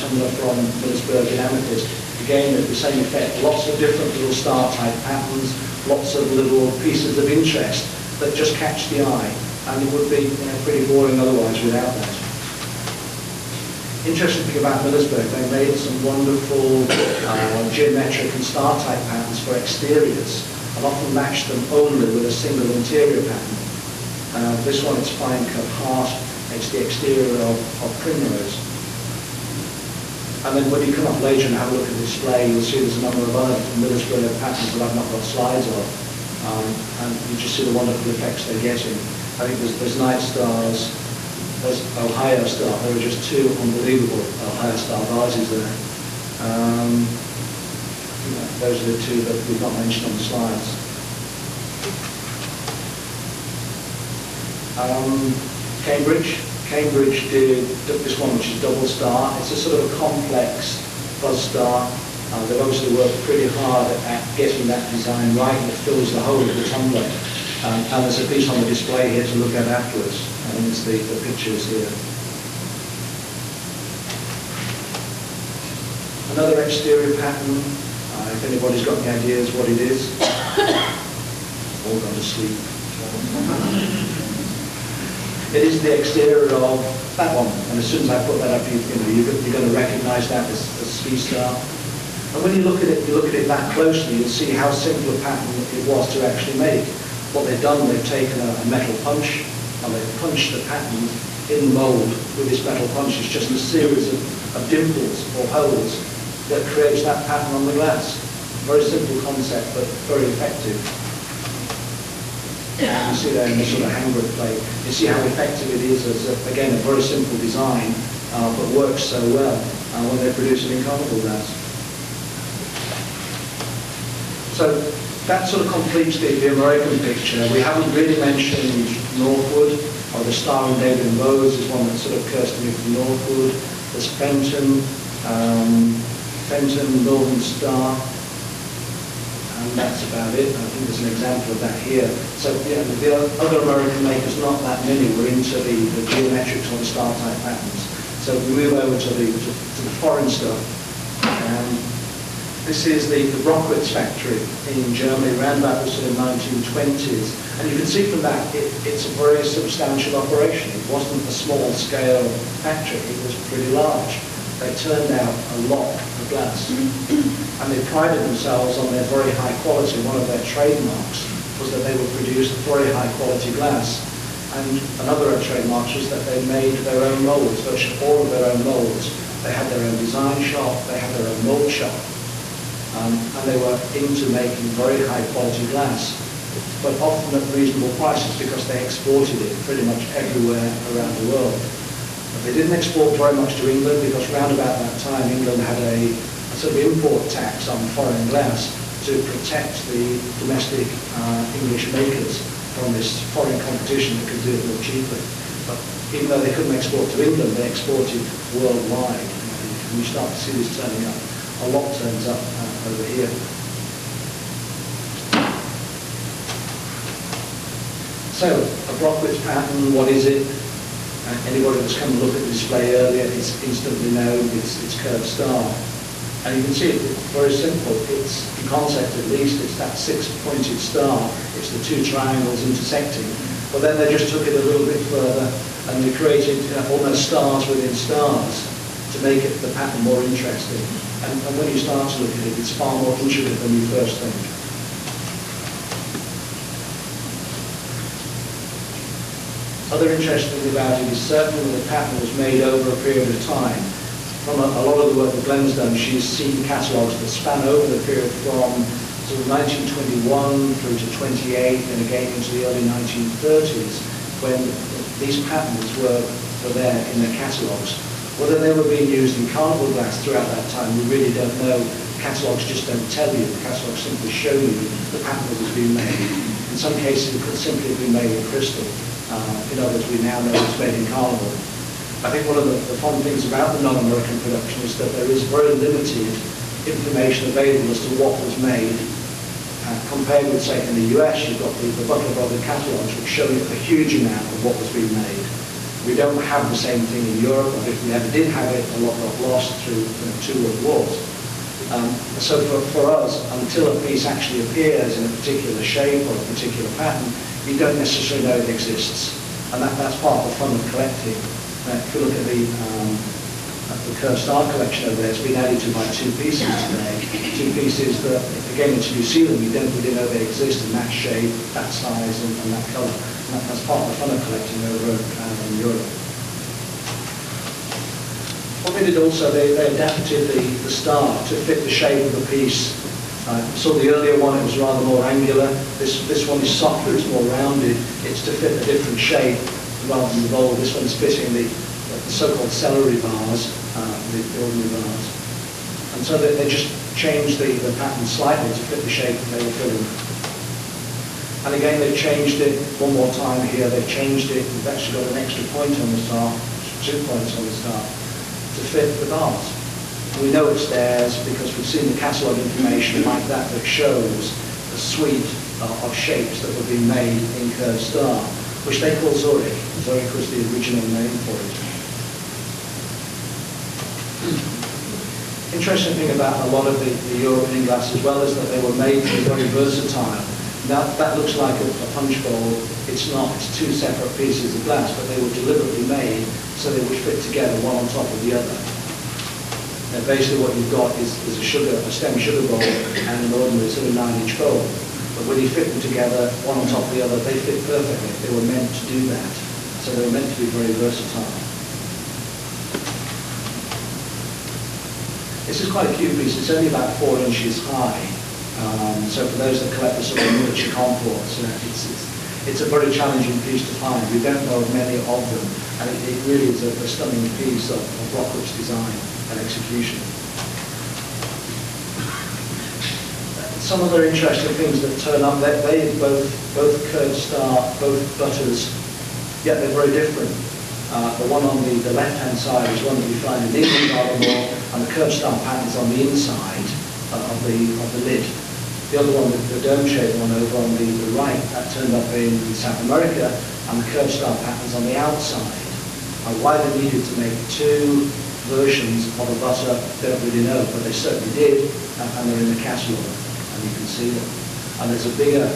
Speaker 8: tumbler from Millersburg in amethyst. Again, the same effect. Lots of different little star-type patterns, lots of little pieces of interest that just catch the eye. And it would be pretty boring otherwise without that. Interesting thing about Millersburg, they made some wonderful geometric and star-type patterns for exteriors, and often matched them only with a single interior pattern. This one, it's fine cut heart, it's the exterior of primrose. And then when you come up later and have a look at the display, you'll see there's a number of other Millersburg patterns that I've not got slides of, and you just see the wonderful effects they're getting. I think there's night stars, there's Ohio star. There are just two unbelievable Ohio star vases there. Those are the two that we've not mentioned on the slides. Cambridge did this one, which is double star. It's a sort of a complex buzz star. They've obviously worked pretty hard at getting that design right, and it fills the whole of the tumbler. And there's a piece on the display here to look at afterwards, and it's the pictures here. Another exterior pattern, if anybody's got any ideas what it is. All gone to sleep. It is the exterior of that one, and as soon as I put that up, you're going to recognise that as Sea Star. And when you look at it that closely, you'll see how simple a pattern it was to actually make. What they've done, they've taken a metal punch, and they've punched the pattern in mould with this metal punch. It's just a series of dimples or holes that creates that pattern on the glass. Very simple concept, but very effective. You see there in the sort of hand-grip plate, you see how effective it is as, again, a very simple design, but works so well when they produce it in Carnival glass. So that sort of completes the American picture. We haven't really mentioned Northwood, or the Star and David and Bowes is one that sort of occurs to me from Northwood. There's Fenton, Northern Star, and that's about it. I think there's an example of that here. So yeah, the other American makers, not that many, were into the geometrics or the star-type patterns. So we move over to the foreign stuff. This is the Brockwitz factory in Germany, around about the sort of 1920s. And you can see from that, it's a very substantial operation. It wasn't a small-scale factory, it was pretty large. They turned out a lot of glass. And they prided themselves on their very high quality. One of their trademarks was that they would produce very high quality glass. And another of their trademarks was that they made their own molds, virtually all of their own molds. They had their own design shop, they had their own mold shop. And they were into making very high quality glass, but often at reasonable prices because they exported it pretty much everywhere around the world. But they didn't export very much to England because round about that time England had a sort of import tax on foreign glass to protect the domestic English makers from this foreign competition that could do it more cheaply. But even though they couldn't export to England, they exported worldwide. And you start to see this turning up. A lot turns up over here. So, a Brockwitz pattern, what is it? Anybody that's come and looked at the display earlier, it's instantly known, it's curved star. And you can see it's very simple. It's, in concept at least, it's that six-pointed star. It's the two triangles intersecting. But then they just took it a little bit further and they created almost stars within stars to make it the pattern more interesting. And when you start to look at it, it's far more intricate than you first think. Other interesting thing about it is certainly the pattern was made over a period of time. From a lot of the work that Glen's done, she's seen catalogues that span over the period from sort of 1921 through to 28 and again into the early 1930s when these patterns were there in their catalogues. Whether they were being used in Carnival glass throughout that time, we really don't know. Catalogues just don't tell you. The catalogues simply show you the pattern that was being made. In some cases, it could simply be made in crystal. In others, we now know it's made in Carnival. I think one of the fun things about the non-American production is that there is very limited information available as to what was made. Compared with, say, in the US, you've got the Butler Brothers catalogues, which show you a huge amount of what was being made. We don't have the same thing in Europe, or if we ever did have it, a lot got lost through two world wars. So for us, until a piece actually appears in a particular shape or a particular pattern, you don't necessarily know it exists. And that's part of the fun of collecting. If you look at the The curved star collection over there has been added to by two pieces today. Two pieces that, again, until you see them, you don't really know they exist in that shape, that size, and that colour. And that's part of the fun of collecting over in Europe. What they did also, they adapted the star to fit the shape of the piece. So the earlier one, it was rather more angular. This one is softer, it's more rounded. It's to fit a different shape rather than the bowl. This one's fitting the so-called celery vase, the ordinary vase. And so they just changed the pattern slightly to fit the shape that they were filling. And again, they've changed it one more time here. They've changed it. We've actually got an extra point on the star, 2 points on the star, to fit the vase. We know it's theirs because we've seen the catalogue information like that shows the suite of shapes that were being made in curved star, which they call Zurich. Zurich was the original name for it. Interesting thing about a lot of the European glass as well is that they were made to be very versatile. Now that looks like a punch bowl. It's not. It's two separate pieces of glass, but they were deliberately made so they would fit together one on top of the other. Now basically what you've got is a stem sugar bowl and an ordinary sort of 9-inch bowl. But when you fit them together, one on top of the other, they fit perfectly. They were meant to do that. So they were meant to be very versatile. This is quite a cute piece. It's only about 4 inches high. So for those that collect the sort of miniature comforts, it's a very challenging piece to find. We don't know of many of them, and it really is a stunning piece of Rockwood's design and execution. Some other interesting things that turn up, they both curved star, both butters, yet they're very different. The one on the left-hand side is one that we find in England rather more, and the curved star pattern is on the inside of the lid. The other one, the dome-shaped one over on the right, that turned up in South America, and the curved star pattern's on the outside. Why they needed to make two versions of a butter, don't really know, but they certainly did, and they're in the catalogue, and you can see them. And there's a bigger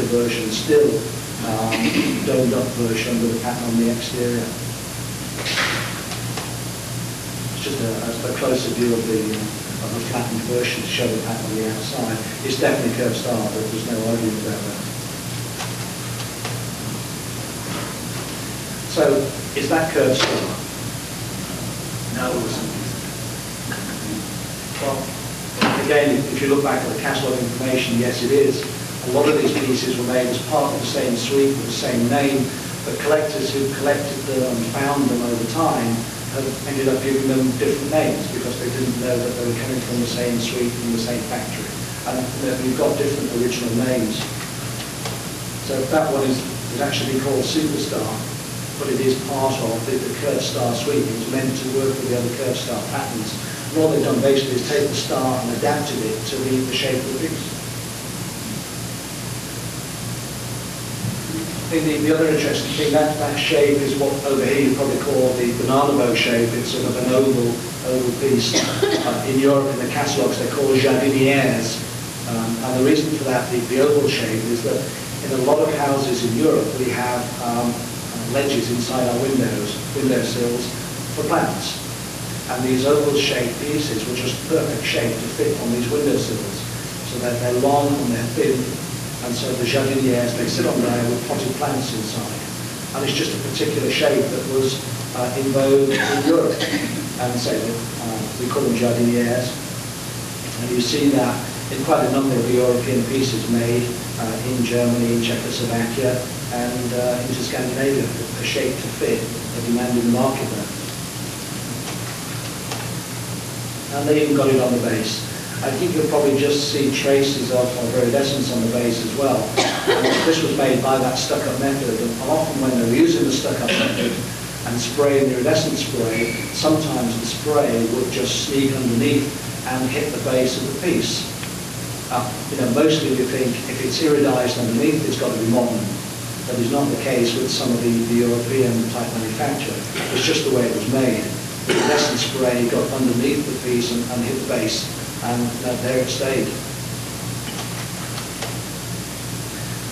Speaker 8: version still, domed up version with a pattern on the exterior. It's just a closer view of the flattened version to show the pattern on the outside. It's definitely curved star, but there's no argument about that. So, is that curved star? No, it wasn't. Well, again, if you look back at the catalogue information, yes it is. A lot of these pieces were made as part of the same suite with the same name, but collectors who collected them and found them over time have ended up giving them different names because they didn't know that they were coming from the same suite, from the same factory. And we've got different original names. So that one is actually called Superstar, but it is part of the curved star suite. It was meant to work with the other curved star patterns. And all they've done basically is take the star and adapted it to the shape of the piece. I think the other interesting thing, that shape is what over here you probably call the banana boat shape. It's sort of an oval piece. In Europe, in the catalogues, they're called jardinières. And the reason for that, the oval shape, is that in a lot of houses in Europe, we have ledges inside our windowsills for plants. And these oval-shaped pieces were just perfect shape to fit on these windowsills. So they're long and they're thin. And so the jardinières, they sit on there with potted plants inside. And it's just a particular shape that was in vogue in Europe. And so we call them jardinières. And you see that in quite a number of the European pieces made in Germany, in Czechoslovakia, and into Scandinavia, a shape to fit a demand in the market there. And they even got it on the base. I think you'll probably just see traces of iridescence on the base as well. And this was made by that stuck-up method, and often when they're using the stuck-up method and spraying the iridescent spray, sometimes the spray would just sneak underneath and hit the base of the piece. Mostly you think if it's iridized underneath, it's got to be modern. That is not the case with some of the European type manufacture. It's just the way it was made. The iridescent spray got underneath the piece and hit the base. And there it stayed.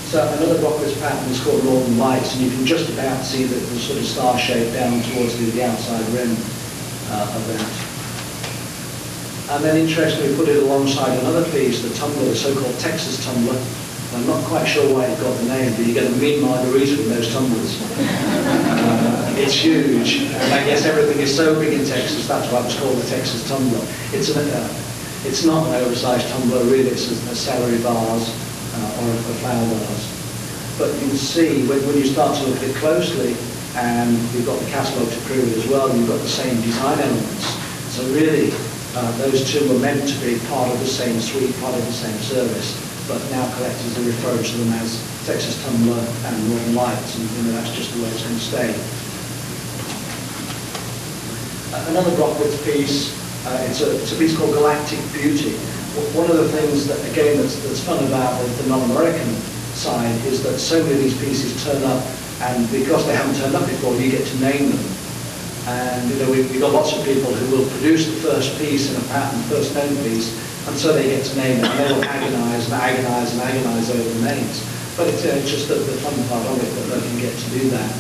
Speaker 8: So another Rockwood's pattern is called Northern Lights, and you can just about see the sort of star shape down towards the outside rim. of that. And then interestingly, we put it alongside another piece, the tumbler, the so-called Texas tumbler. I'm not quite sure why it got the name, but you get a mean margarita in those tumblers. It's huge, and I guess everything is so big in Texas, that's why it's called the Texas tumbler. It's not an oversized tumbler, really, it's a celery vase or a flower vase. But you can see, when you start to look at it closely, and you've got the catalogue to prove it as well, you've got the same design elements. So really, those two were meant to be part of the same suite, part of the same service, but now collectors are referring to them as Texas Tumbler and Northern Lights, and that's just the way it's going to stay. Another Brockwitz piece, it's a piece called Galactic Beauty. One of the things that, again, that's fun about the non-American side is that so many of these pieces turn up, and because they haven't turned up before, you get to name them. And we've got lots of people who will produce the first piece in a pattern, first known piece, and so they get to name it, and they will agonize and agonize and agonize over the names. But it's just the fun part of it that they can get to do that.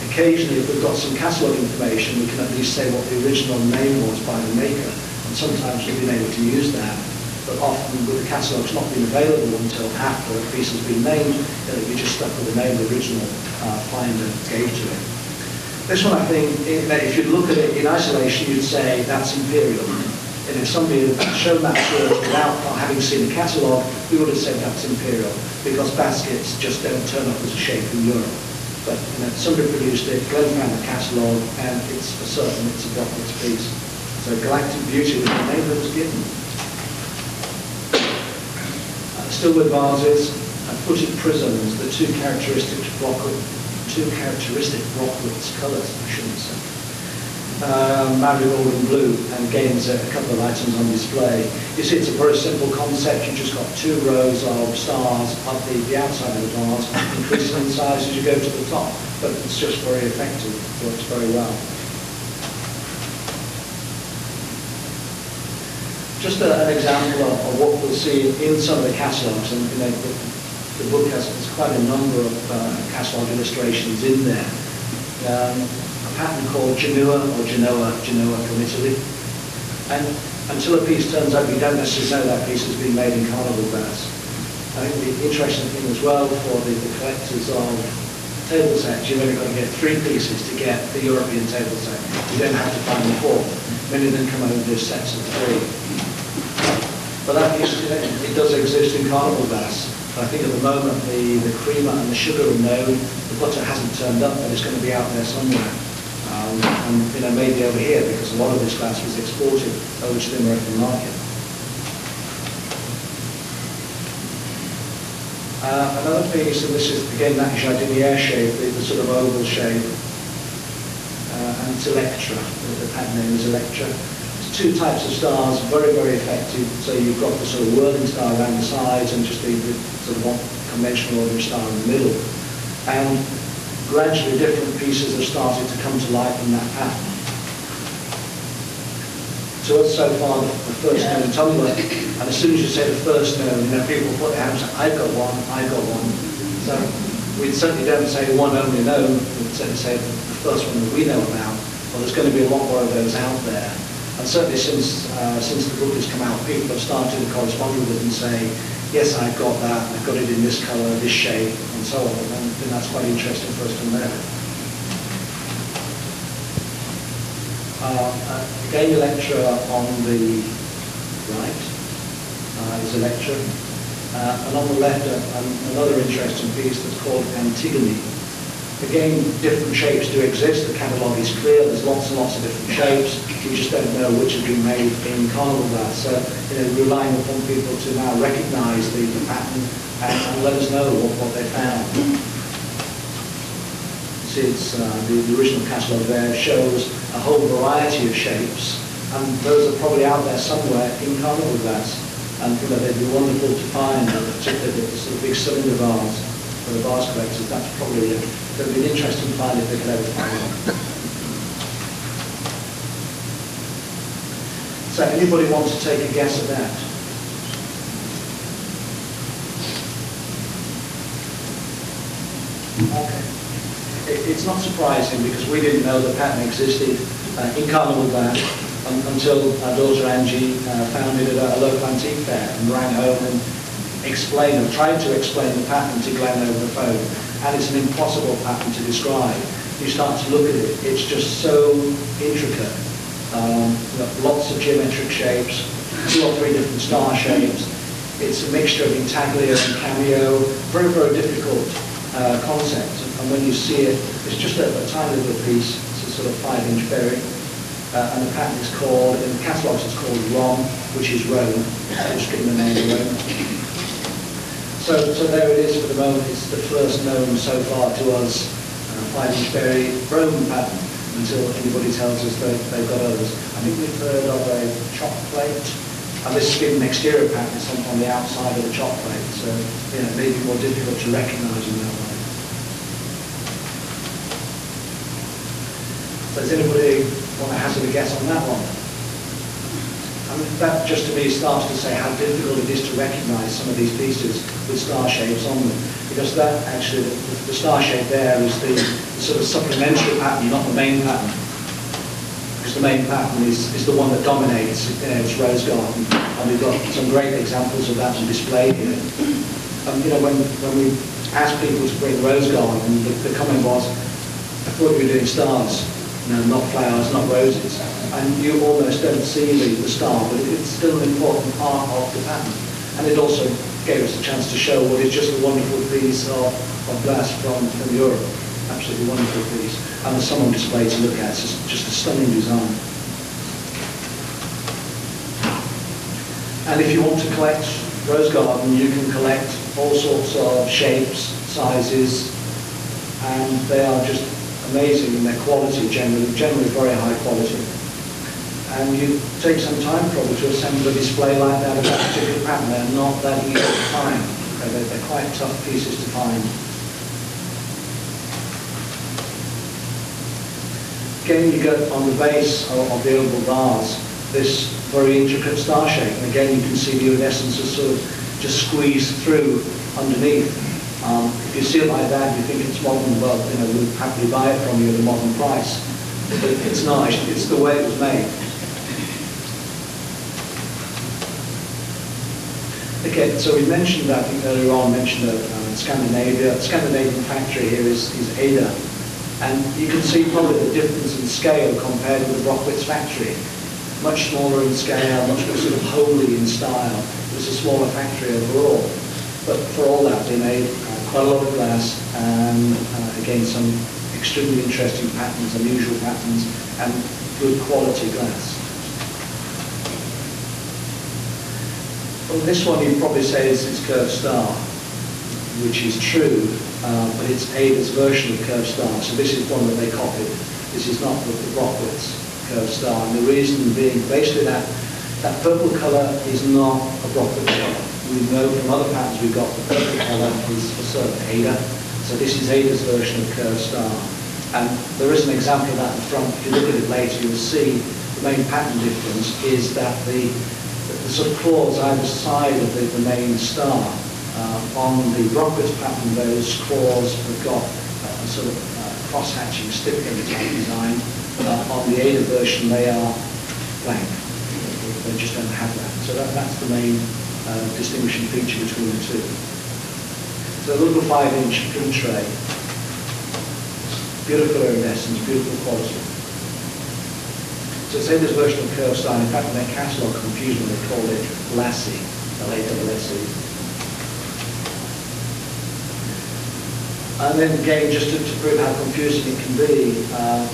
Speaker 8: Occasionally, if we've got some catalogue information, we can at least say what the original name was by the maker, and sometimes we've been able to use that. But often, with the catalogues not being available until after a piece has been named, you're just stuck with the name the original finder gave to it. This one, I think, if you look at it in isolation, you'd say that's Imperial. And if somebody had shown that to us without having seen the catalogue, we would have said that's Imperial, because baskets just don't turn up as a shape in Europe. But somebody produced it, Glen found the catalogue, and it's for certain it's a Brockwitz piece. So Galactic Beauty was the name that was given. Still with vases, footed prisms, the two characteristic Brockwitz colours, I shouldn't say. Marigold and blue, and again there's a couple of items on display. You see, it's a very simple concept. You've just got two rows of stars up the outside of the vase, increasing in size as you go to the top, but it's just very effective, works very well. Just an example of what we'll see in some of the catalogues, and the book has quite a number of catalogue illustrations in there. A pattern called Genoa from Italy. And until a piece turns up, you don't necessarily know that piece has been made in Carnival glass. I think the interesting thing as well for the collectors of table sets, you've only got to get 3 pieces to get the European table set. You don't have to find the 4th. Many of them come over as sets of 3. But that piece, it does exist in Carnival glass. But I think at the moment the creamer and the sugar are known. The butter hasn't turned up, but it's going to be out there somewhere. And maybe over here, because a lot of this glass was exported over to the American market. Another piece, and this is again that jardiniere shape, the sort of oval shape, and it's Electra. The pattern name is Electra. It's 2 types of stars, very, very effective. So you've got the sort of whirling star around the sides, and just the sort of one conventional ordinary star in the middle. And gradually different pieces have started to come to life in that pattern. To us so far, the first known tumbler, and as soon as you say the first known, people put their hands up, I've got one, I've got one. So we certainly don't say one only known, we'd certainly say the first one that we know about. Well, there's going to be a lot more of those out there. And certainly since the book has come out, people have started to correspond with it and say, yes, I've got that, I've got it in this colour, this shape, and so on. And I think that's quite interesting for us to know. Again, Electra on the right is Electra. And on the left, another interesting piece that's called Antigone. Again, different shapes do exist. The catalogue is clear. There's lots and lots of different shapes. We just don't know which have been made in Carnival glass. So, relying upon people to now recognise the pattern and let us know what they found. See, it's the original catalogue there shows a whole variety of shapes, and those are probably out there somewhere in Carnival glass. And they'd be wonderful to find, particularly the sort of big cylinder vase for the vase collectors. That's probably it would be an interesting find if they could ever find one. So, anybody want to take a guess at that? Okay. it's not surprising because we didn't know the pattern existed in Carnival glass until our daughter Angie found it at a local antique fair and ran home and tried to explain the pattern to Glen over the phone. And it's an impossible pattern to describe. You start to look at it, it's just so intricate. Lots of geometric shapes, 2 or 3 different star shapes. It's a mixture of intaglio and cameo, very, very difficult concept. And when you see it, it's just a tiny little piece. It's a sort of 5-inch berry. And the pattern is called, in the catalogues it's called Rome, which is Rome. Just given the name of Rome. So there it is for the moment. It's the first known so far to us 5-inch berry Roman pattern until anybody tells us they've got others. I think we've heard of a chop plate, and this is given exterior pattern. It's on the outside of the chop plate, so it may be more difficult to recognise in that way. So does anybody want to hazard a guess on that one? I mean, that just to me starts to say how difficult it is to recognise some of these pieces with star shapes on them. Because that actually, the star shape there is the sort of supplementary pattern, not the main pattern. Because the main pattern is the one that dominates, it's rose garden. And we've got some great examples of that on display here. When we asked people to bring rose garden, the comment was, I thought you were doing stars. Not flowers, not roses. And you almost don't see the star, but it's still an important part of the pattern. And it also gave us a chance to show what is just a wonderful piece of glass from Europe. Absolutely wonderful piece. And there's some on display to look at. It's just a stunning design. And if you want to collect rose garden, you can collect all sorts of shapes, sizes, and they are just amazing in their quality, generally very high quality. And you take some time probably to assemble a display like that of that particular pattern. They're not that easy to find. They're quite tough pieces to find. Again, you get on the base of the oval vase this very intricate star shape, and again you can see the iridescence is sort of just squeezed through underneath. If you see it like that, you think it's modern, well, we'll happily buy it from you at a modern price. But it's not, it's the way it was made. Okay, so we mentioned, I think earlier on, Scandinavia. The Scandinavian factory here is Ada. And you can see probably the difference in scale compared with the Brockwitz factory. Much smaller in scale, much more sort of homely in style. It was a smaller factory overall. But for all that, they made quite a lot of glass and, again, some extremely interesting patterns, unusual patterns, and good quality glass. Well, this one you'd probably say is curved star, which is true, but it's Ada's version of curved star. So this is one that they copied. This is not the Brockwitz curved star. And the reason being, basically that purple colour is not a Brockwitz colour. We know from other patterns we've got the purple colour is for certain Ada. So this is Ada's version of curved star. And there is an example of that in the front. If you look at it later, you'll see the main pattern difference is that the sort of claws either side of the main star. On the Brockwitz pattern, those claws have got a sort of cross-hatching stippling type design. On the Ada version, they are blank. They just don't have that. So that's the main distinguishing feature between the two. So a little 5-inch print tray. Beautiful iridescence, beautiful quality. So it's Ada's version of curved star. In fact, in their catalogue confusion, they call it Lassie, L-A-S-S-E. And then again, just to prove how confusing it can be,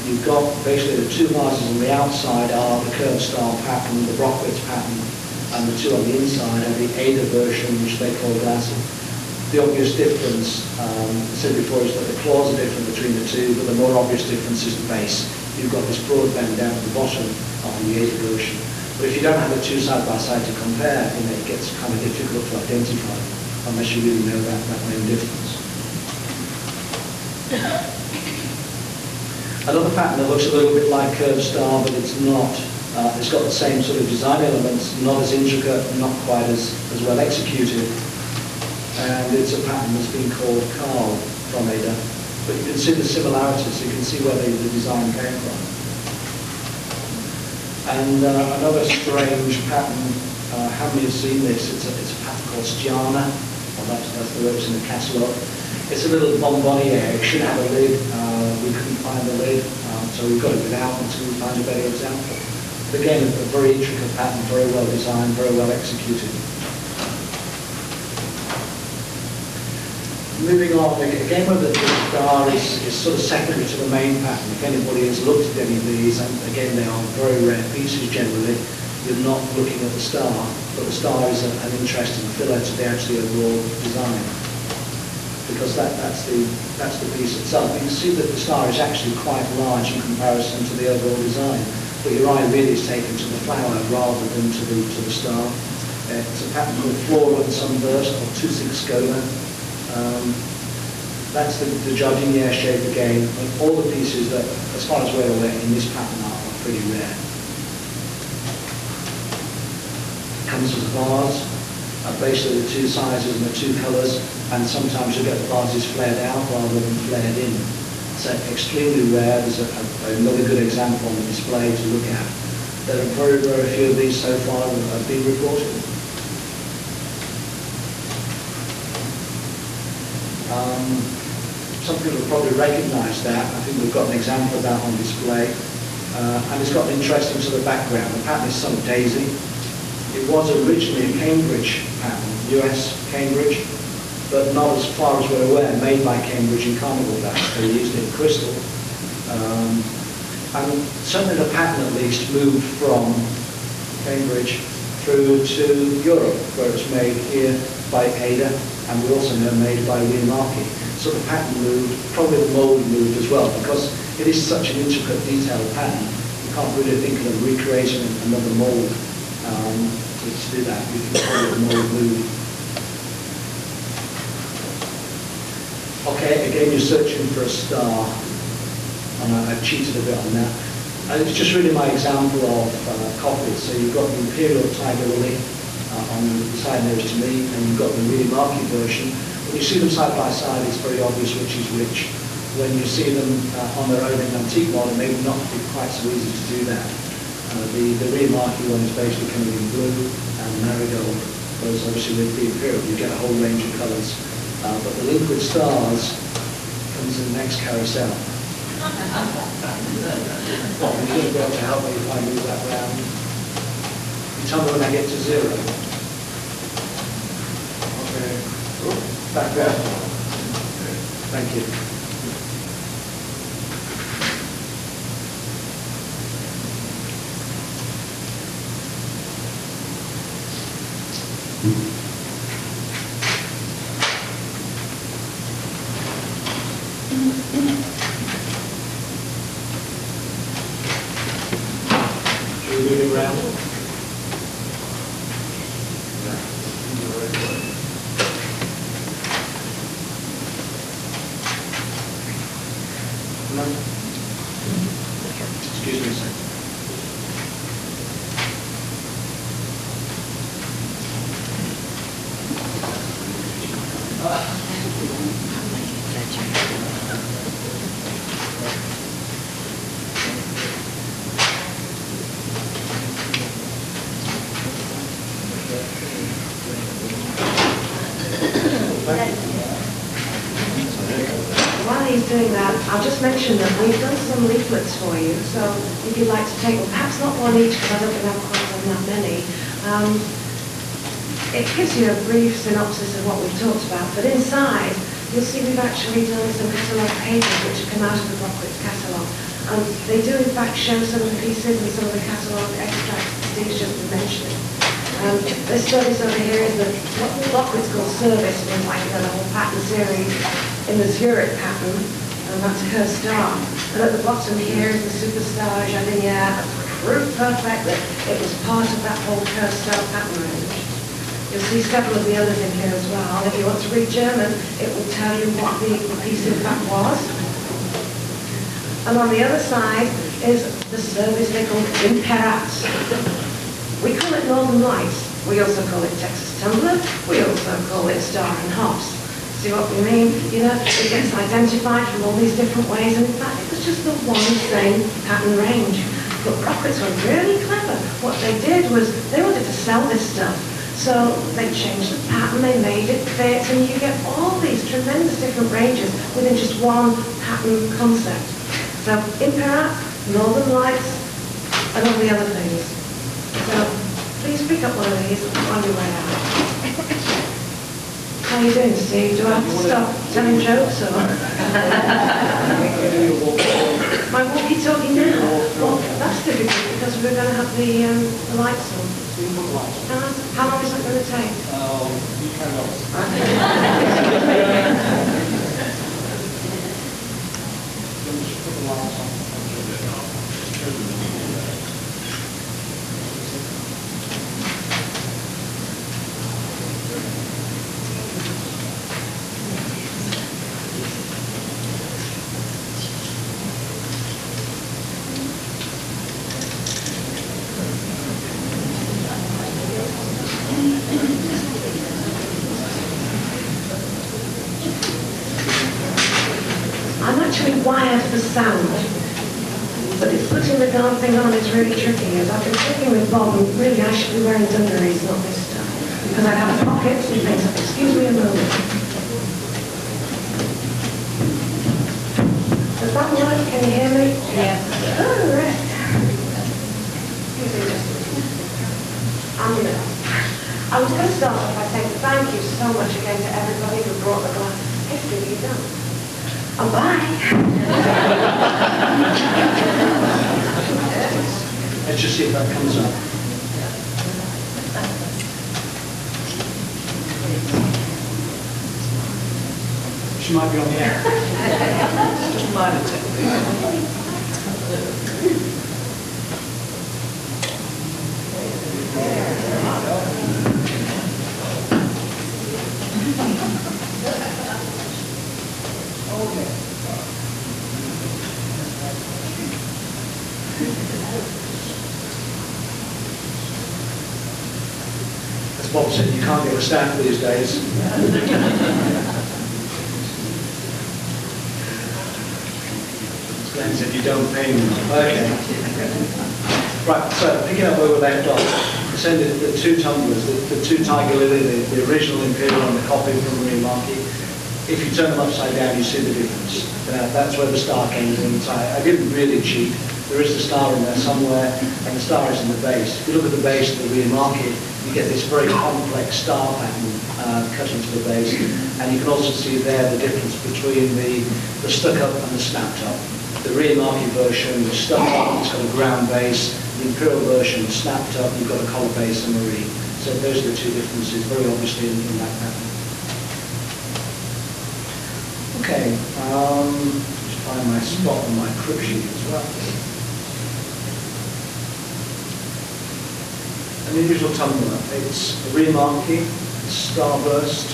Speaker 8: you've got basically the two vases on the outside are the curved star pattern, the Brockwitz pattern, and the two on the inside are the Ada version, which they call glassy. The obvious difference, I said before, is that the claws are different between the two, but the more obvious difference is the base. You've got this broad bend down at the bottom of the Ada version. But if you don't have the two side by side to compare, it gets kind of difficult to identify, unless you really know that main difference. Another pattern that looks a little bit like curved star, but it's not. It's got the same sort of design elements, not as intricate, not quite as well executed. And it's a pattern that's been called Carl from Ada. But you can see the similarities, you can see where the design came from. And another strange pattern, how many have seen this? It's a pattern called Stiana, well, that's the way it's in the catalogue. It's a little bonbonniere, it should have a lid, we couldn't find the lid, so we've got it without until we find a better example. But again, a very intricate pattern, very well designed, very well executed. Moving on, again where the star is sort of secondary to the main pattern. If anybody has looked at any of these, and again they are very rare pieces generally, you're not looking at the star, but the star is an interesting filler to the actually overall design. Because that's the piece itself. You can see that the star is actually quite large in comparison to the overall design, but your eye really is taken to the flower rather than to the star. It's a pattern called Flora and Sunburst, or Tusig Skola. That's the jardiniere shape again. And all the pieces that, as far as we're aware, in this pattern are pretty rare. It comes as a vase. Basically the two sizes and the two colours, and sometimes you get the vases flared out rather than flared in. So extremely rare. There's another good example on the display to look at. There are very, very few of these so far that have been reported. Some people will probably recognise that. I think we've got an example of that on display. And it's got an interesting sort of background. The pattern is some daisy. It was originally a Cambridge pattern, US Cambridge, but not as far as we're aware, made by Cambridge in Carnival back. They used it in crystal. And certainly the pattern at least moved from Cambridge through to Europe, where it was made here by Ada, and we also know made by Rimarchi. So the pattern moved, probably the mould moved as well, because it is such an intricate, detailed pattern. You can't really think of recreating another mould. To do that, you can call it mold move. Okay, again you're searching for a star, and I've cheated a bit on that. And it's just really my example of copies. So you've got the Imperial Tiger Lily on the side nearest to me, and you've got the Rimarchi version. When you see them side by side, it's very obvious which is which. When you see them on their own in antique model, it may not be quite so easy to do that. The Rimarchi one is basically coming in blue and marigold, whereas obviously with the Imperial you get a whole range of colours. But the liquid stars comes in the next carousel. Well, you should be able to help me if I move that round. You tell me when I get to 0. Okay. Back there. Thank you. Should we move it around? No? Excuse me a second.
Speaker 10: While he's doing that, I'll just mention that we've done some leaflets for you, so if you'd like to take one, perhaps not one each, because I don't think I've quite done that many. It gives you a brief synopsis of what we've talked about, but inside, you'll see we've actually done some catalogue pages which have come out of the Brockwitz catalogue. And they do in fact show some of the pieces and some of the catalogue extracts that Steve's just been mentioning. This service over here is what Brockwitz calls service, and like the whole pattern series in the Zurich pattern, and that's her star. And at the bottom here is the Superstar Jardiniere. Proof perfect that it was part of that whole Kerr star pattern range. You'll see several of the others in here as well. If you want to read German, it will tell you what the piece in fact was. And on the other side is the service they call Imperat. We call it Northern Lights. We also call it Texas Tumbler. We also call it Star and Hops. See what we mean? You know, it gets identified from all these different ways, and in fact, it was just the one same pattern range. But Rockets were really clever. What they did was they wanted to sell this stuff. So they changed the pattern, they made it fit, and you get all these tremendous different ranges within just one pattern concept. So Imperat, Northern Lights, and all the other things. So please pick up one of these on your way out. How are you doing, Steve? Do I have to stop telling jokes or? My walkie-talkie now? Well, that's difficult because we're going to have the lights on. How long is that going to take?
Speaker 8: You turn off.
Speaker 10: I'm actually wired for sound, but it's putting the darn thing on is really tricky. As I've been talking with Bob, and really I should be wearing dungarees, not this stuff, because I'd have pockets and things. Excuse me a moment. Does that work? Can you hear me?
Speaker 2: Yeah.
Speaker 10: Oh, right. I was going to start off by saying thank you so much again to everybody who brought the glass. It's really done. And bye.
Speaker 8: Let's just see if that comes up. She might be on the air. Just minor technique. As Bob said, you can't get a staff these days. As Glenn said, you don't pay me. Okay. Right, so picking up where we left off, we said that the two tumblers, the two Tiger Lily, the original Imperial and the copy from Marie Marquis, if you turn them upside down, you see the difference. That's where the star came in. So I didn't really cheat. There is the star in there somewhere, and the star is in the base. If you look at the base of the Marie Marquis, you get this very complex star pattern cut into the base. And you can also see there the difference between the stuck-up and the snapped-up. The Marie Marquis version is stuck-up, it's got a ground base. The Imperial version is snapped-up, you've got a collar base and Marie. So those are the two differences, very obviously in that pattern. Okay, just find my spot on my crib sheet as well. An individual tumbler, it's a Remarquee, starburst.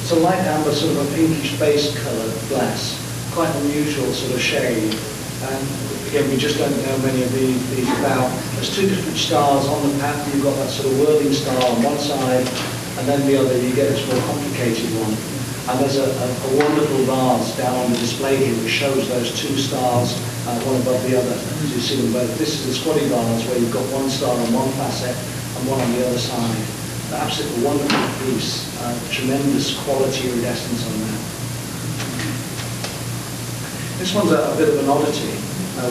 Speaker 8: It's a light amber, sort of a pinkish base coloured glass, quite an unusual sort of shade. And again, we just don't know many of these about. There's two different stars on the pattern. You've got that sort of whirling star on one side, and then the other, you get this more complicated one. And there's a wonderful vase down on the display here which shows those two stars, one above the other. So you see them both. This is the squatty vase where you've got one star on one facet and one on the other side. An absolutely wonderful piece, tremendous quality iridescence on that. This one's a bit of an oddity.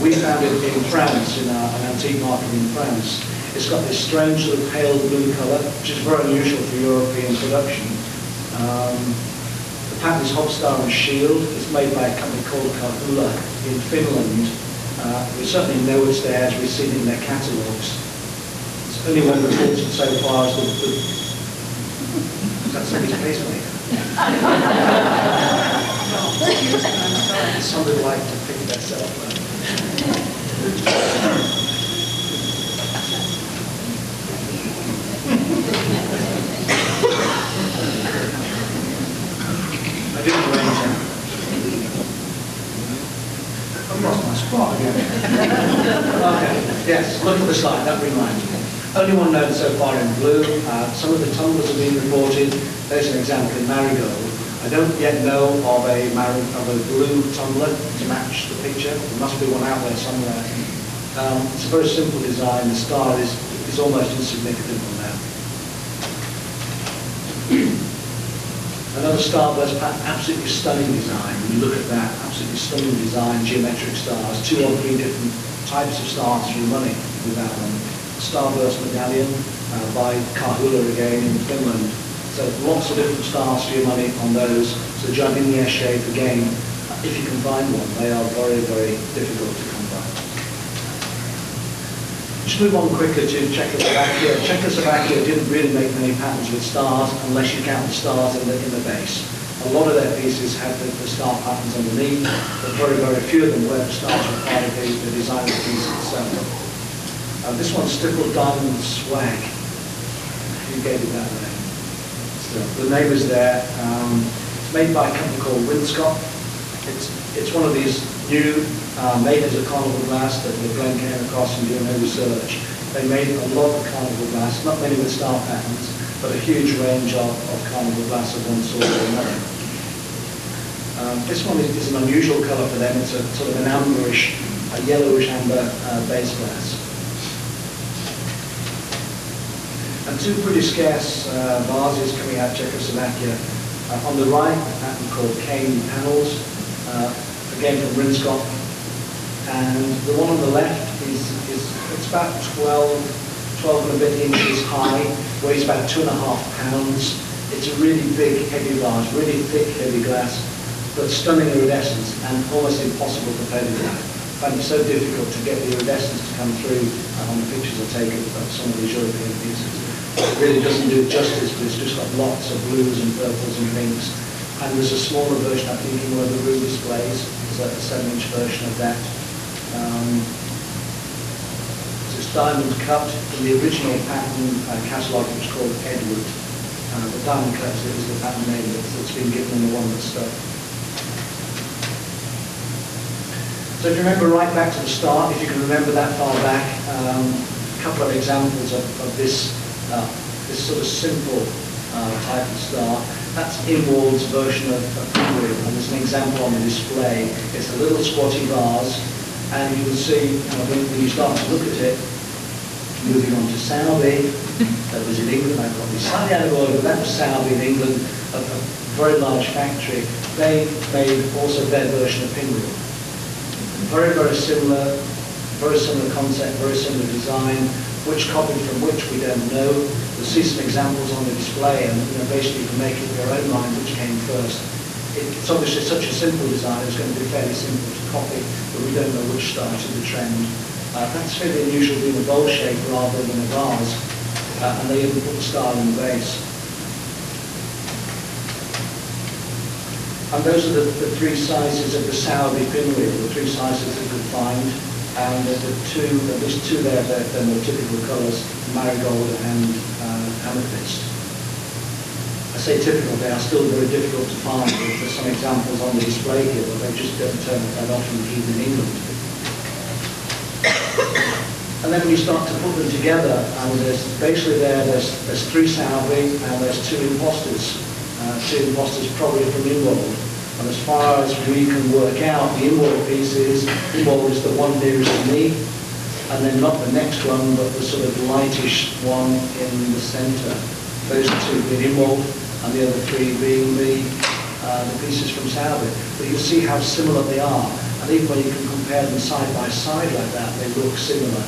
Speaker 8: We found it in France, in an antique market in France. It's got this strange sort of pale blue colour, which is very unusual for European production. The pattern is Hofstar and Shield. It's made by a company called Carnival in Finland. We certainly know it's there as we've seen it in their catalogues. It's only one reported so far as the is that somebody's pacemaker? Somebody like to pick that up. I didn't arrange that. I've lost my spot again. Okay, yes, look at the slide, that reminds me. Only one known so far in blue. Some of the tumblers have been reported. There's an example in marigold. I don't yet know of a blue tumbler to match the picture. There must be one out there somewhere. It's a very simple design. The star is almost insignificant on that. Another starburst pattern, absolutely stunning design. When you look at that, absolutely stunning design, geometric stars, 2 or 3 different types of stars for your money with that one. Starburst medallion by Carnival again in Finland. So lots of different stars for your money on those. So Jardinier shape again, if you can find one, they are very, very difficult to come by. Just move on quickly to Czechoslovakia. Czechoslovakia didn't really make many patterns with stars unless you count the stars in the base. A lot of their pieces had the star patterns underneath, but very, very few of them where the stars were part of the design of the piece itself. This one's Stippled Diamond Swag. Who gave it that name? The name is there. It's made by a company called Winscott. It's one of these new made as a Carnival glass that Glen came across and doing their research. They made a lot of Carnival glass, not many with star patterns, but a huge range of Carnival glass of one sort or another. This one is an unusual colour for them. It's a sort of an amberish, a yellowish amber base glass. And 2 pretty scarce vases coming out of Czechoslovakia. On the right, a pattern called Cane Panels, again from Rinscott. And the one on the left it's about 12 and a bit inches high, weighs about 2.5 pounds. It's a really big, heavy vase, really thick, heavy glass, but stunning iridescence and almost impossible to photograph. I find it so difficult to get the iridescence to come through on the pictures I've taken of some of these European pieces. It really doesn't do it justice, but it's just got lots of blues and purples and pinks. And there's a smaller version, I think, in one of the room displays. There's a 7-inch version of that. So it's diamond cut. In the original pattern catalogue, it was called Edward. The diamond cut is the pattern name that's been given in the one that's stuck. So if you remember right back to the start, if you can remember that far back, a couple of examples of this sort of simple type of star. That's Imwald's version of Carnival, and there's an example on the display. It's a little squatty vase, and you can see when you start to look at it, moving on to Sowerby, that was in England. I got this slightly out of order, but that was Sowerby in England, a very large factory. They made also their version of Pinwheel. Very, very similar concept, very similar design. Which copied from which we don't know. You'll see some examples on the display, and basically you can make it in your own mind which came first. It's obviously such a simple design, it's going to be fairly simple to copy, but we don't know which started the trend. That's fairly unusual being a bowl shape rather than a vase, and they even put the star in the base. And those are the 3 sizes of the Sowerby pinwheel, the 3 sizes that you could find. And at least two there, they're more typical colours, marigold and amethyst. I say typical, they are still very difficult to find. There's some examples on the display here, but they just don't turn up that often even in England. And then when you start to put them together, and there's 3 Sowerby and there's 2 imposters. 2 imposters probably from Imwald. And as far as we can work out, the Imwald pieces, Imwald is the one nearest to me, and then not the next one, but the sort of lightish one in the centre. Those 2 being Imwald, and the other 3 being the pieces from Sowerby. But you'll see how similar they are, and even when you can compare them side by side like that, they look similar.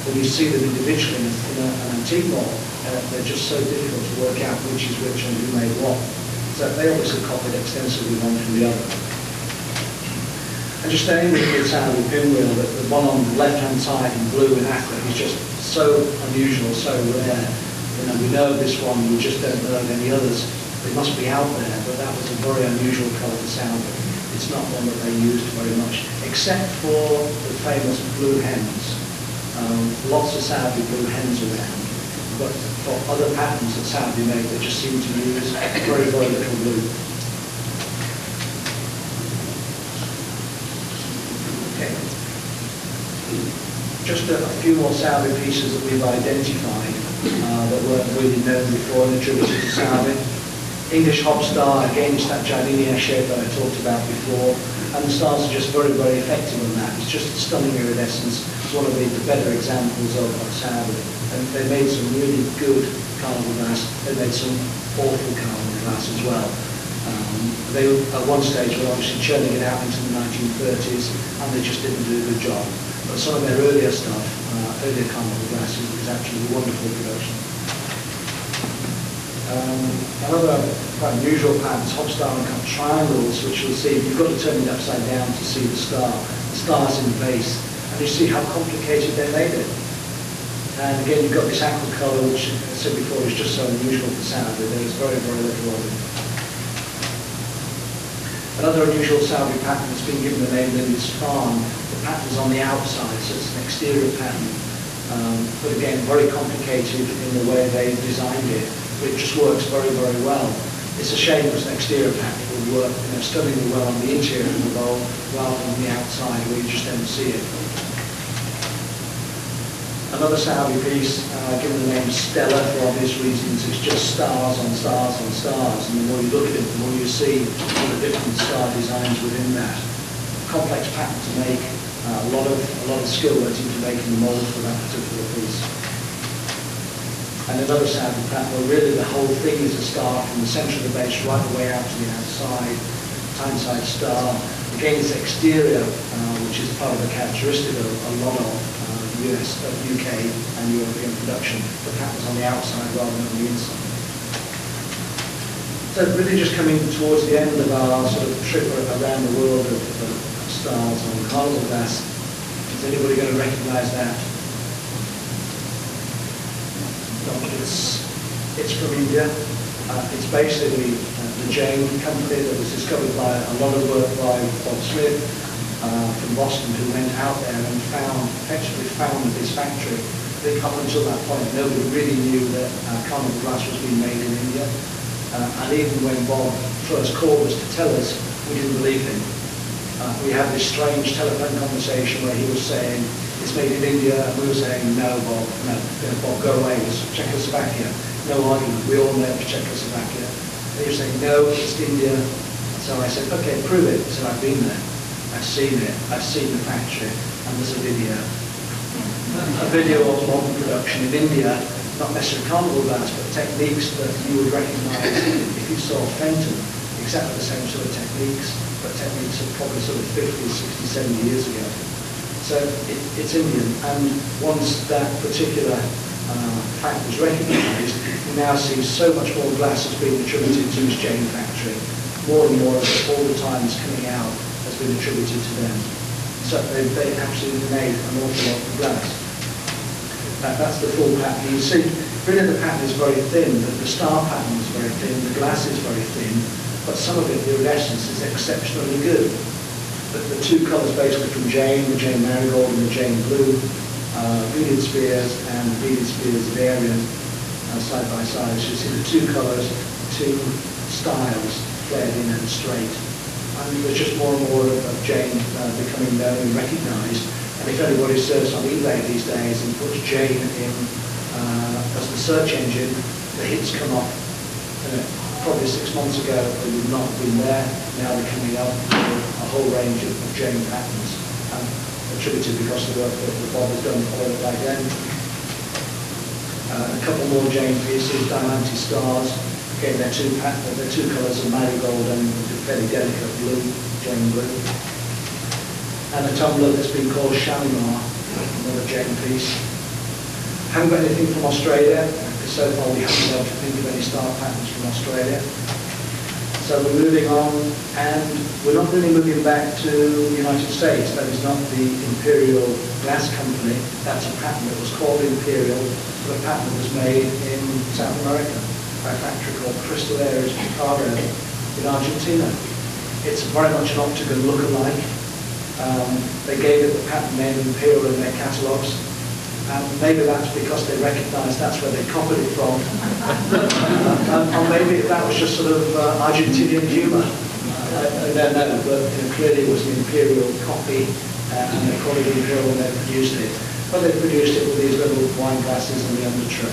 Speaker 8: When you see them individually in an antique mall, they're just so difficult to work out which is which and who made what. So they obviously copied extensively one from the other. And just staying with the Sowerby pinwheel, the one on the left-hand side in blue and aqua is just so unusual, so rare. We know this one, we just don't know of any others. They must be out there, but that was a very unusual colour for Sowerby. It's not one that they used very much, except for the famous blue hens. Lots of Sowerby blue hens around. But for other patterns that Sowerby made, they just seem to use very, very little blue. Okay. Just a few more Sowerby pieces that we've identified. that weren't really known before and attributed to Salvin. English Hobstar, again, it's that linear shape that I talked about before, and the stars are just very, very effective on that. It's just a stunning iridescence. It's one of the better examples of Salvin. And they made some really good Carnival glass. They made some awful Carnival glass as well. They at one stage were obviously churning it out into the 1930s, and they just didn't do a good job. But some of their earlier stuff, earlier Carnival glass, is actually wonderful production. Another quite unusual pattern is Hobstar and cut triangles, which you'll see. You've got to turn it upside down to see the star. The star's in the base, and you see how complicated they made it. And again, you've got this aqua colour, which, as I said before, is just so unusual for Salvin. There's very, very little of it. Another unusual Salvin pattern that's been given the name Lindy's Farm. The pattern's on the outside, so it's an exterior pattern. But again, very complicated in the way they designed it. But it just works very, very well. It's a shame because an exterior pattern would work stunningly well on the interior of the bowl rather than the outside where you just don't see it. Another Salvin piece, given the name Stella for obvious reasons, it's just stars on stars on stars, and the more you look at it, the more you see all the different star designs within that. Complex pattern to make, a lot of skill went into making the mould for that particular piece. And another Salvin pattern where really the whole thing is a star from the centre of the base right the way out to the outside, Tyneside star. Again, it's exterior, which is part of the characteristic of a lot of UK and European production. The pattern's on the outside rather than on the inside. So really just coming towards the end of our sort of trip around the world of stars on Carnival glass. Is anybody going to recognise that? No, it's from India. It's basically the Jain company that was discovered by a lot of work by Bob Smith from Boston, who went out there and effectively founded this factory. I think up until that point, nobody really knew that Carnival glass was being made in India. And even when Bob first called us to tell us, we didn't believe him. We had this strange telephone conversation where he was saying, it's made in India, and we were saying, no, Bob, no, Bob, go away, it's Czechoslovakia. No argument, we all know it's Czechoslovakia. And he was saying, no, it's India. So I said, okay, prove it. So I've been there. I've seen it, I've seen the factory, and there's a video. A video of modern production in India, not necessarily Carnival glass, but techniques that you would recognise if you saw Fenton, exactly the same sort of techniques, but techniques of probably sort of 50, 60, 70 years ago. So it's Indian, and once that particular fact was recognised, you now see so much more glass has been attributed to this Jain factory. More and more of it all the time is coming out has been attributed to them. So they absolutely made an awful lot of glass. That's the full pattern. You see, really the pattern is very thin, the star pattern is very thin, the glass is very thin, but some of it, the iridescence, is exceptionally good. The two colours basically from Jain, the Jain Marigold and the Jain Blue, beaded spears and beaded spears variant side by side. So you see the two colours, two styles, flared in and straight. And there's just more and more of Jain becoming known and recognised. And if anybody searches on eBay these days and puts Jain in as the search engine, the hits come up. Probably 6 months ago they would not have been there. Now they're coming up with a whole range of Jain patterns, attributed because of the work that Bob has done followed by Glen. A couple more Jain pieces, Diamante Stars. Again, they're two colours of marigold and fairly delicate blue, Jain blue. And a tumbler that's been called Shalimar, another Jain piece. Haven't got anything from Australia, because so far we haven't been able to think of any star patterns from Australia. So we're moving on, and we're not really moving back to the United States. That is not the Imperial Glass Company. That's a pattern that was called Imperial, but a pattern that was made in South America by a factory called Crystal Aires Chicago in Argentina. It's very much an octagon look-alike. They gave it the patent name Imperial in their catalogues. And maybe that's because they recognised that's where they copied it from. Or maybe that was just sort of Argentinian humour. I don't know, but clearly it was an Imperial copy, and they called it Imperial when they produced it. But they produced it with these little wine glasses in the under tray.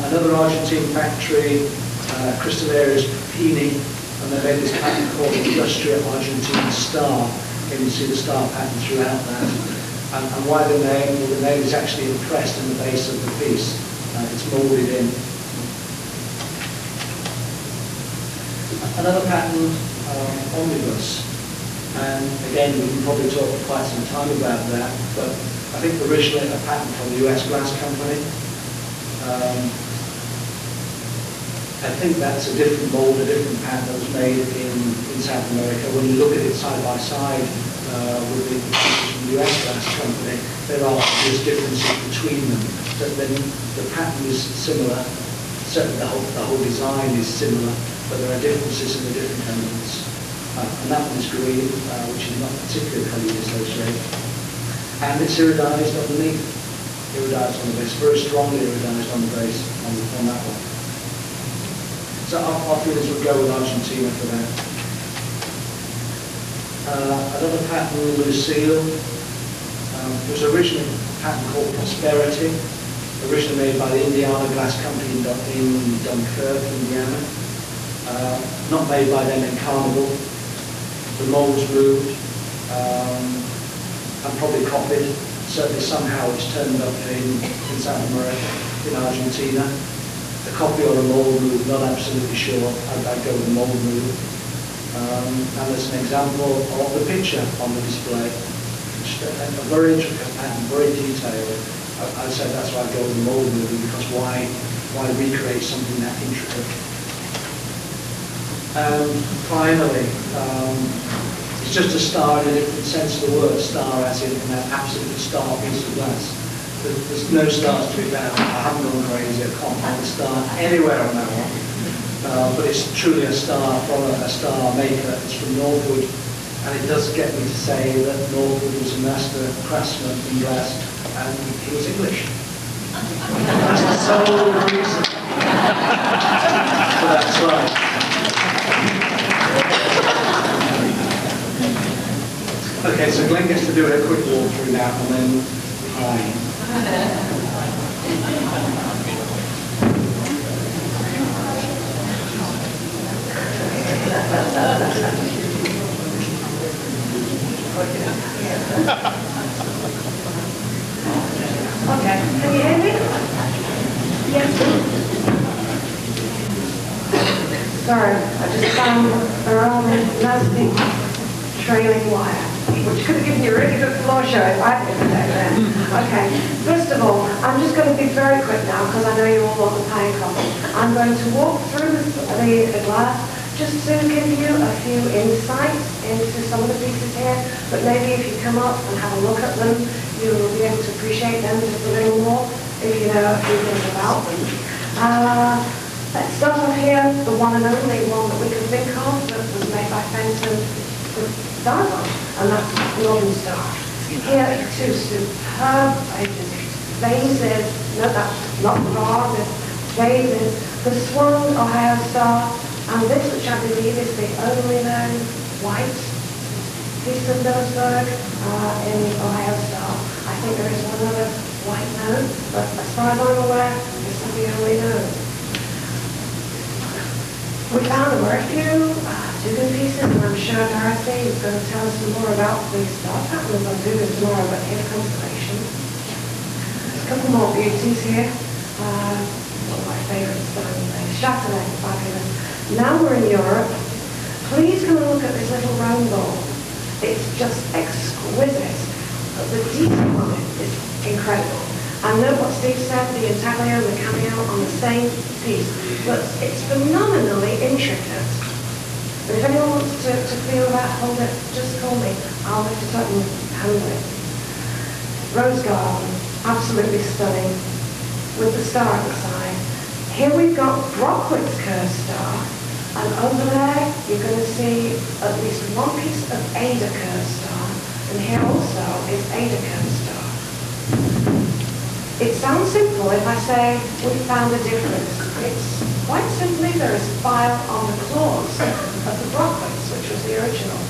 Speaker 8: Another Argentine factory, Cristalerías Pini, and they made this pattern called the Industria Argentina Star. Again, you see the star pattern throughout that. And why the name? Well, the name is actually impressed in the base of the piece. It's moulded in. Another pattern, omnibus. And again, we can probably talk for quite some time about that, but I think originally a pattern from the US Glass Company. I think that's a different mold, a different pattern that was made in South America. When you look at it side by side with the pieces from the US Glass Company, there are just differences between them. But then the pattern is similar, certainly the whole design is similar, but there are differences in the different elements. And that one is green, which is not particularly colourfully associated. And it's iridized underneath. Iridized on the base, very strongly iridized on the base on that one. So our feelings would go with Argentina for that. Another pattern, Lucille. It was originally a pattern called Prosperity, originally made by the Indiana Glass Company in Dunkirk, Indiana. Not made by them in Carnival. The molds moved and probably copied. Certainly somehow it's turned up in South America, in Argentina. A copy or a mold move, not absolutely sure. I'd go with the mold move. And there's an example of the picture on the display. A very intricate pattern, very detailed. I'd say that's why I'd go with the mold move, because why recreate something that intricate? Finally, it's just a star in a different sense of the word, star as in an absolute star piece of glass. There's no stars to be found. I haven't gone crazy, I can't find a star anywhere on that one. But it's truly a star from a star maker. It's from Northwood, and it does get me to say that Northwood was a master craftsman in glass, and he was English. That's the sole reason. So that's right. Okay, so Glenn gets to do a quick walkthrough now, and then hi.
Speaker 10: Okay, can you hear me? Yes. Sorry, I just found the wrong nasty trailing wire, which could have given you a really good floor show if I'd been there then. Okay, first of all, I'm just going to be very quick now because I know you all want the pie and coffee. I'm going to walk through the glass just to give you a few insights into some of the pieces here, but maybe if you come up and have a look at them, you will be able to appreciate them just a little more if you know a few things about them. Let's start off here, the one and only one that we can think of that was made by Fenton Diamond, and that's Northern Star. Here, two superb vases, no, that's not vases, vases, the Swan Ohio Star, and this, which I believe is the only known white piece of Phillipsburg in Ohio Star. I think there is one other white known, but as far as I'm aware, this is the only known. We found there were a few two pieces, and I'm sure Dorothy is going to tell us some more about the star patterns. I'll do this tomorrow, but here's constellation. There's a couple more beauties here. One of my favourites, Châtelet, fabulous. Now we're in Europe. Please come and look at this little round ball. It's just exquisite. The detail on it is incredible. I know what Steve said, the intaglio, the cameo on the same piece, but it's phenomenally intricate. But if anyone wants to feel that, hold it, just call me. I'll lift it up and handle it. Rose garden, absolutely stunning, with the star at the side. Here we've got Brockwood's curved star, and over there you're going to see at least one piece of Ada curved star, and here also is Ada curved star. It sounds simple if I say we found a difference. It's quite simply there is file on the claws of the Brockwoods, which was the original.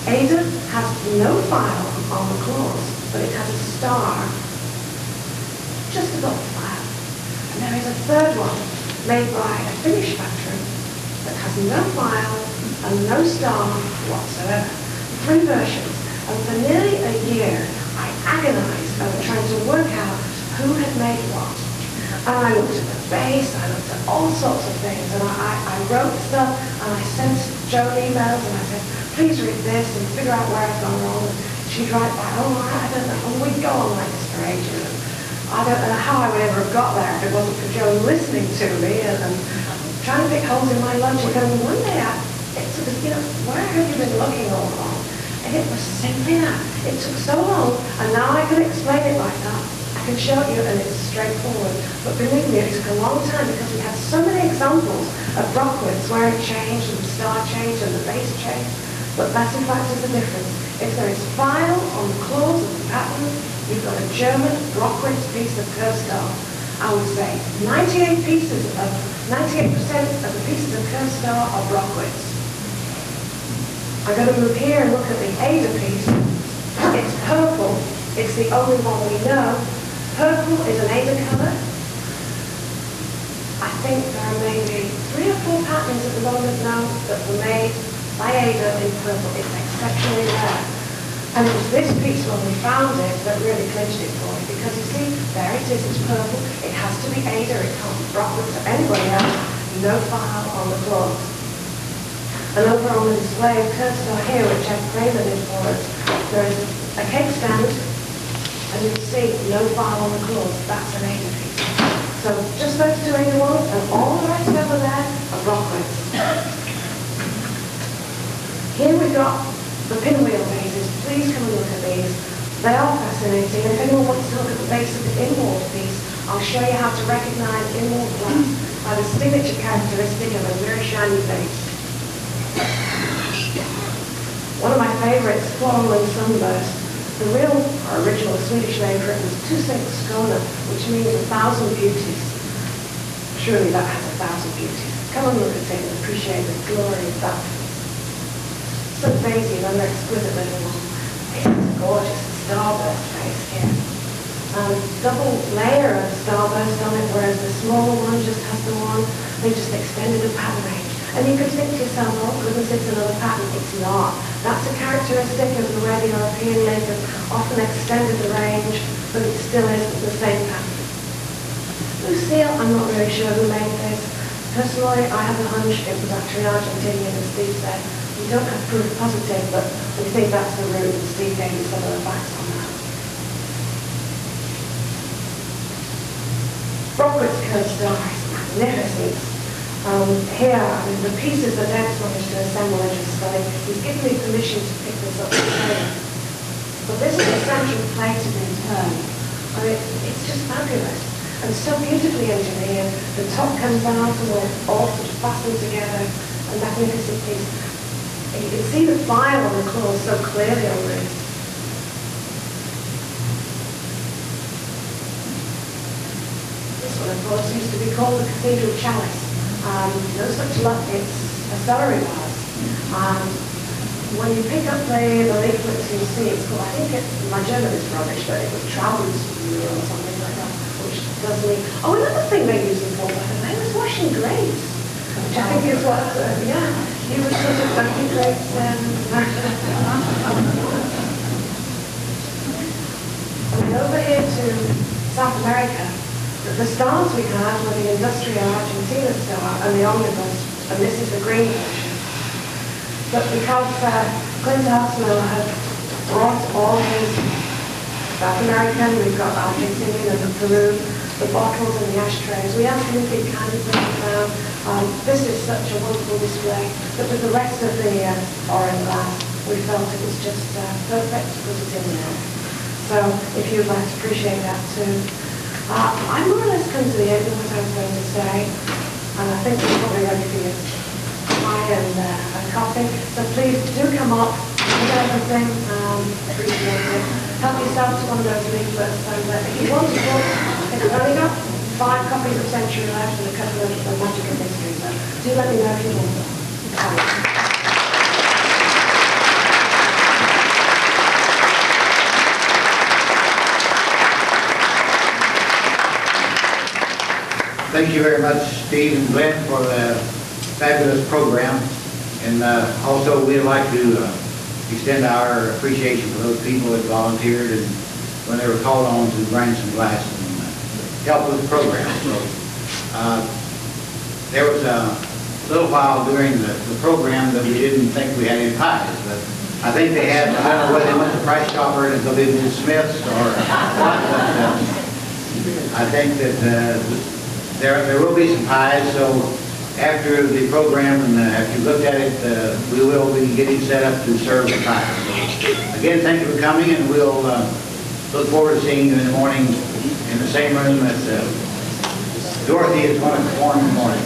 Speaker 10: Ada has no file on the claws, but it has a star just above the file. There is a third one made by a Finnish factory that has no file and no star whatsoever. 3 versions. And for nearly a year, I agonized over trying to work out who had made what. And I looked at the base, I looked at all sorts of things, and I wrote stuff, and I sent Joan emails, and I said, please read this and figure out where I've gone wrong. And she'd write back, oh, I don't know, and we'd go on like this for ages. And I don't know how I would ever have got there if it wasn't for Joan listening to me and trying to pick holes in my logic. And one day, it sort of, where have you been looking all along? And it was simply that. It took so long, and now I can explain it like that. I can show you, and it's straightforward. But believe me, it took a long time because we had so many examples of Brockwitz where it changed, and the star changed, and the base changed. But that, in fact, is the difference. If there is file on the claws of the pattern, you've got a German Brockwitz piece of curved star. I would say 98% of the pieces of curved star are Brockwitz. I'm going to move here and look at the Ada piece. It's purple. It's the only one we know. Purple is an Ada color. I think there are maybe 3 or 4 patterns at the moment now that were made by Ada in purple. It's exceptionally rare. And it was this piece when we found it that really clinched it for me. Because you see, there it is, it's purple. It has to be Ada. It can't be Brockwitz or anybody else. No file on the claws. And over on the display of curved star here, which I've framed it for us, there is a cake stand. And you can see no file on the claws. That's an Ada piece. So just those 2 Ada ones, and all the rest over there are Brockwitz. Here we've got the pinwheel bases. Please come and look at these. They are fascinating. And if anyone wants to look at the base of the inward piece, I'll show you how to recognize inward glass by the signature characteristic of a very shiny base. One of my favorites, Floral and Sunburst. The real original Swedish name for it was Tusen Skåne, which means 1,000 beauties. Surely that has 1,000 beauties. Come and look at it and appreciate the glory of that. So Daisy, another exquisite little one. It's a gorgeous starburst face here. Double layer of starburst on it, whereas the smaller one just has the one. They just extended the pattern range. And you could think to yourself, oh goodness, it's another pattern. It's not. That's a characteristic of the way the European makers often extended the range, but it still isn't the same pattern. Lucille, I'm not really sure who made this. Personally, I have a hunch it was actually Argentinian, as Steve said. We don't have proof positive, but we think that's the root, and Steve gave me some of the facts on that. Brockwitz curved star is magnificent. Here, the pieces that Ed's managed to assemble are just stunning. He's given me permission to pick this up today. But this is a central plated in turn. It's just fabulous. And so beautifully engineered. The top comes out and we're all sort of fastened together. A magnificent piece. And you can see the file on the claws so clearly on this. This one, of course, used to be called the Cathedral Chalice. No such luck, it's a celery vase. When you pick up the leaflets, you'll see it's called, I think my German is rubbish, but it was Traubensmühle or something like that, which does mean, oh, another thing they use them for, by the way, was washing grapes, which I think is what, he was sort of washing grapes. And over here to South America, the stars we had were the Industrial Argentina star and the Omnibus, and this is the green version. But because Glen Thistlewood had brought all his South American, we've got Argentinian and the Peru, the bottles and the ashtrays, we asked him if he kind of bring it down. This is such a wonderful display, but with the rest of the orange glass, we felt it was just perfect to put it in there. So if you'd like to appreciate that too. I more or less come to the end of what I was going to say, and I think we're probably ready for your pie and coffee. So please do come up, look at everything, appreciate it. Help yourself to one of those leaflets, and if you want to book, we've only got 5 copies of Century left and a couple of Magic and Mystery, so do let me know if you want them. Thanks.
Speaker 7: thank you very much, Steve and Glenn, for the fabulous program. And also, we'd like to extend our appreciation for those people that volunteered and when they were called on to bring some glass and help with the program. So, there was a little while during the program that we didn't think we had any pies, but I think they had, I don't know whether they went to Price Chopper and go into Smith's or what, but I think that there will be some pies, so after the program and after you looked at it, we will be getting set up to serve the pies. So, again, thank you for coming, and we'll look forward to seeing you in the morning in the same room that Dorothy is going to perform in the morning.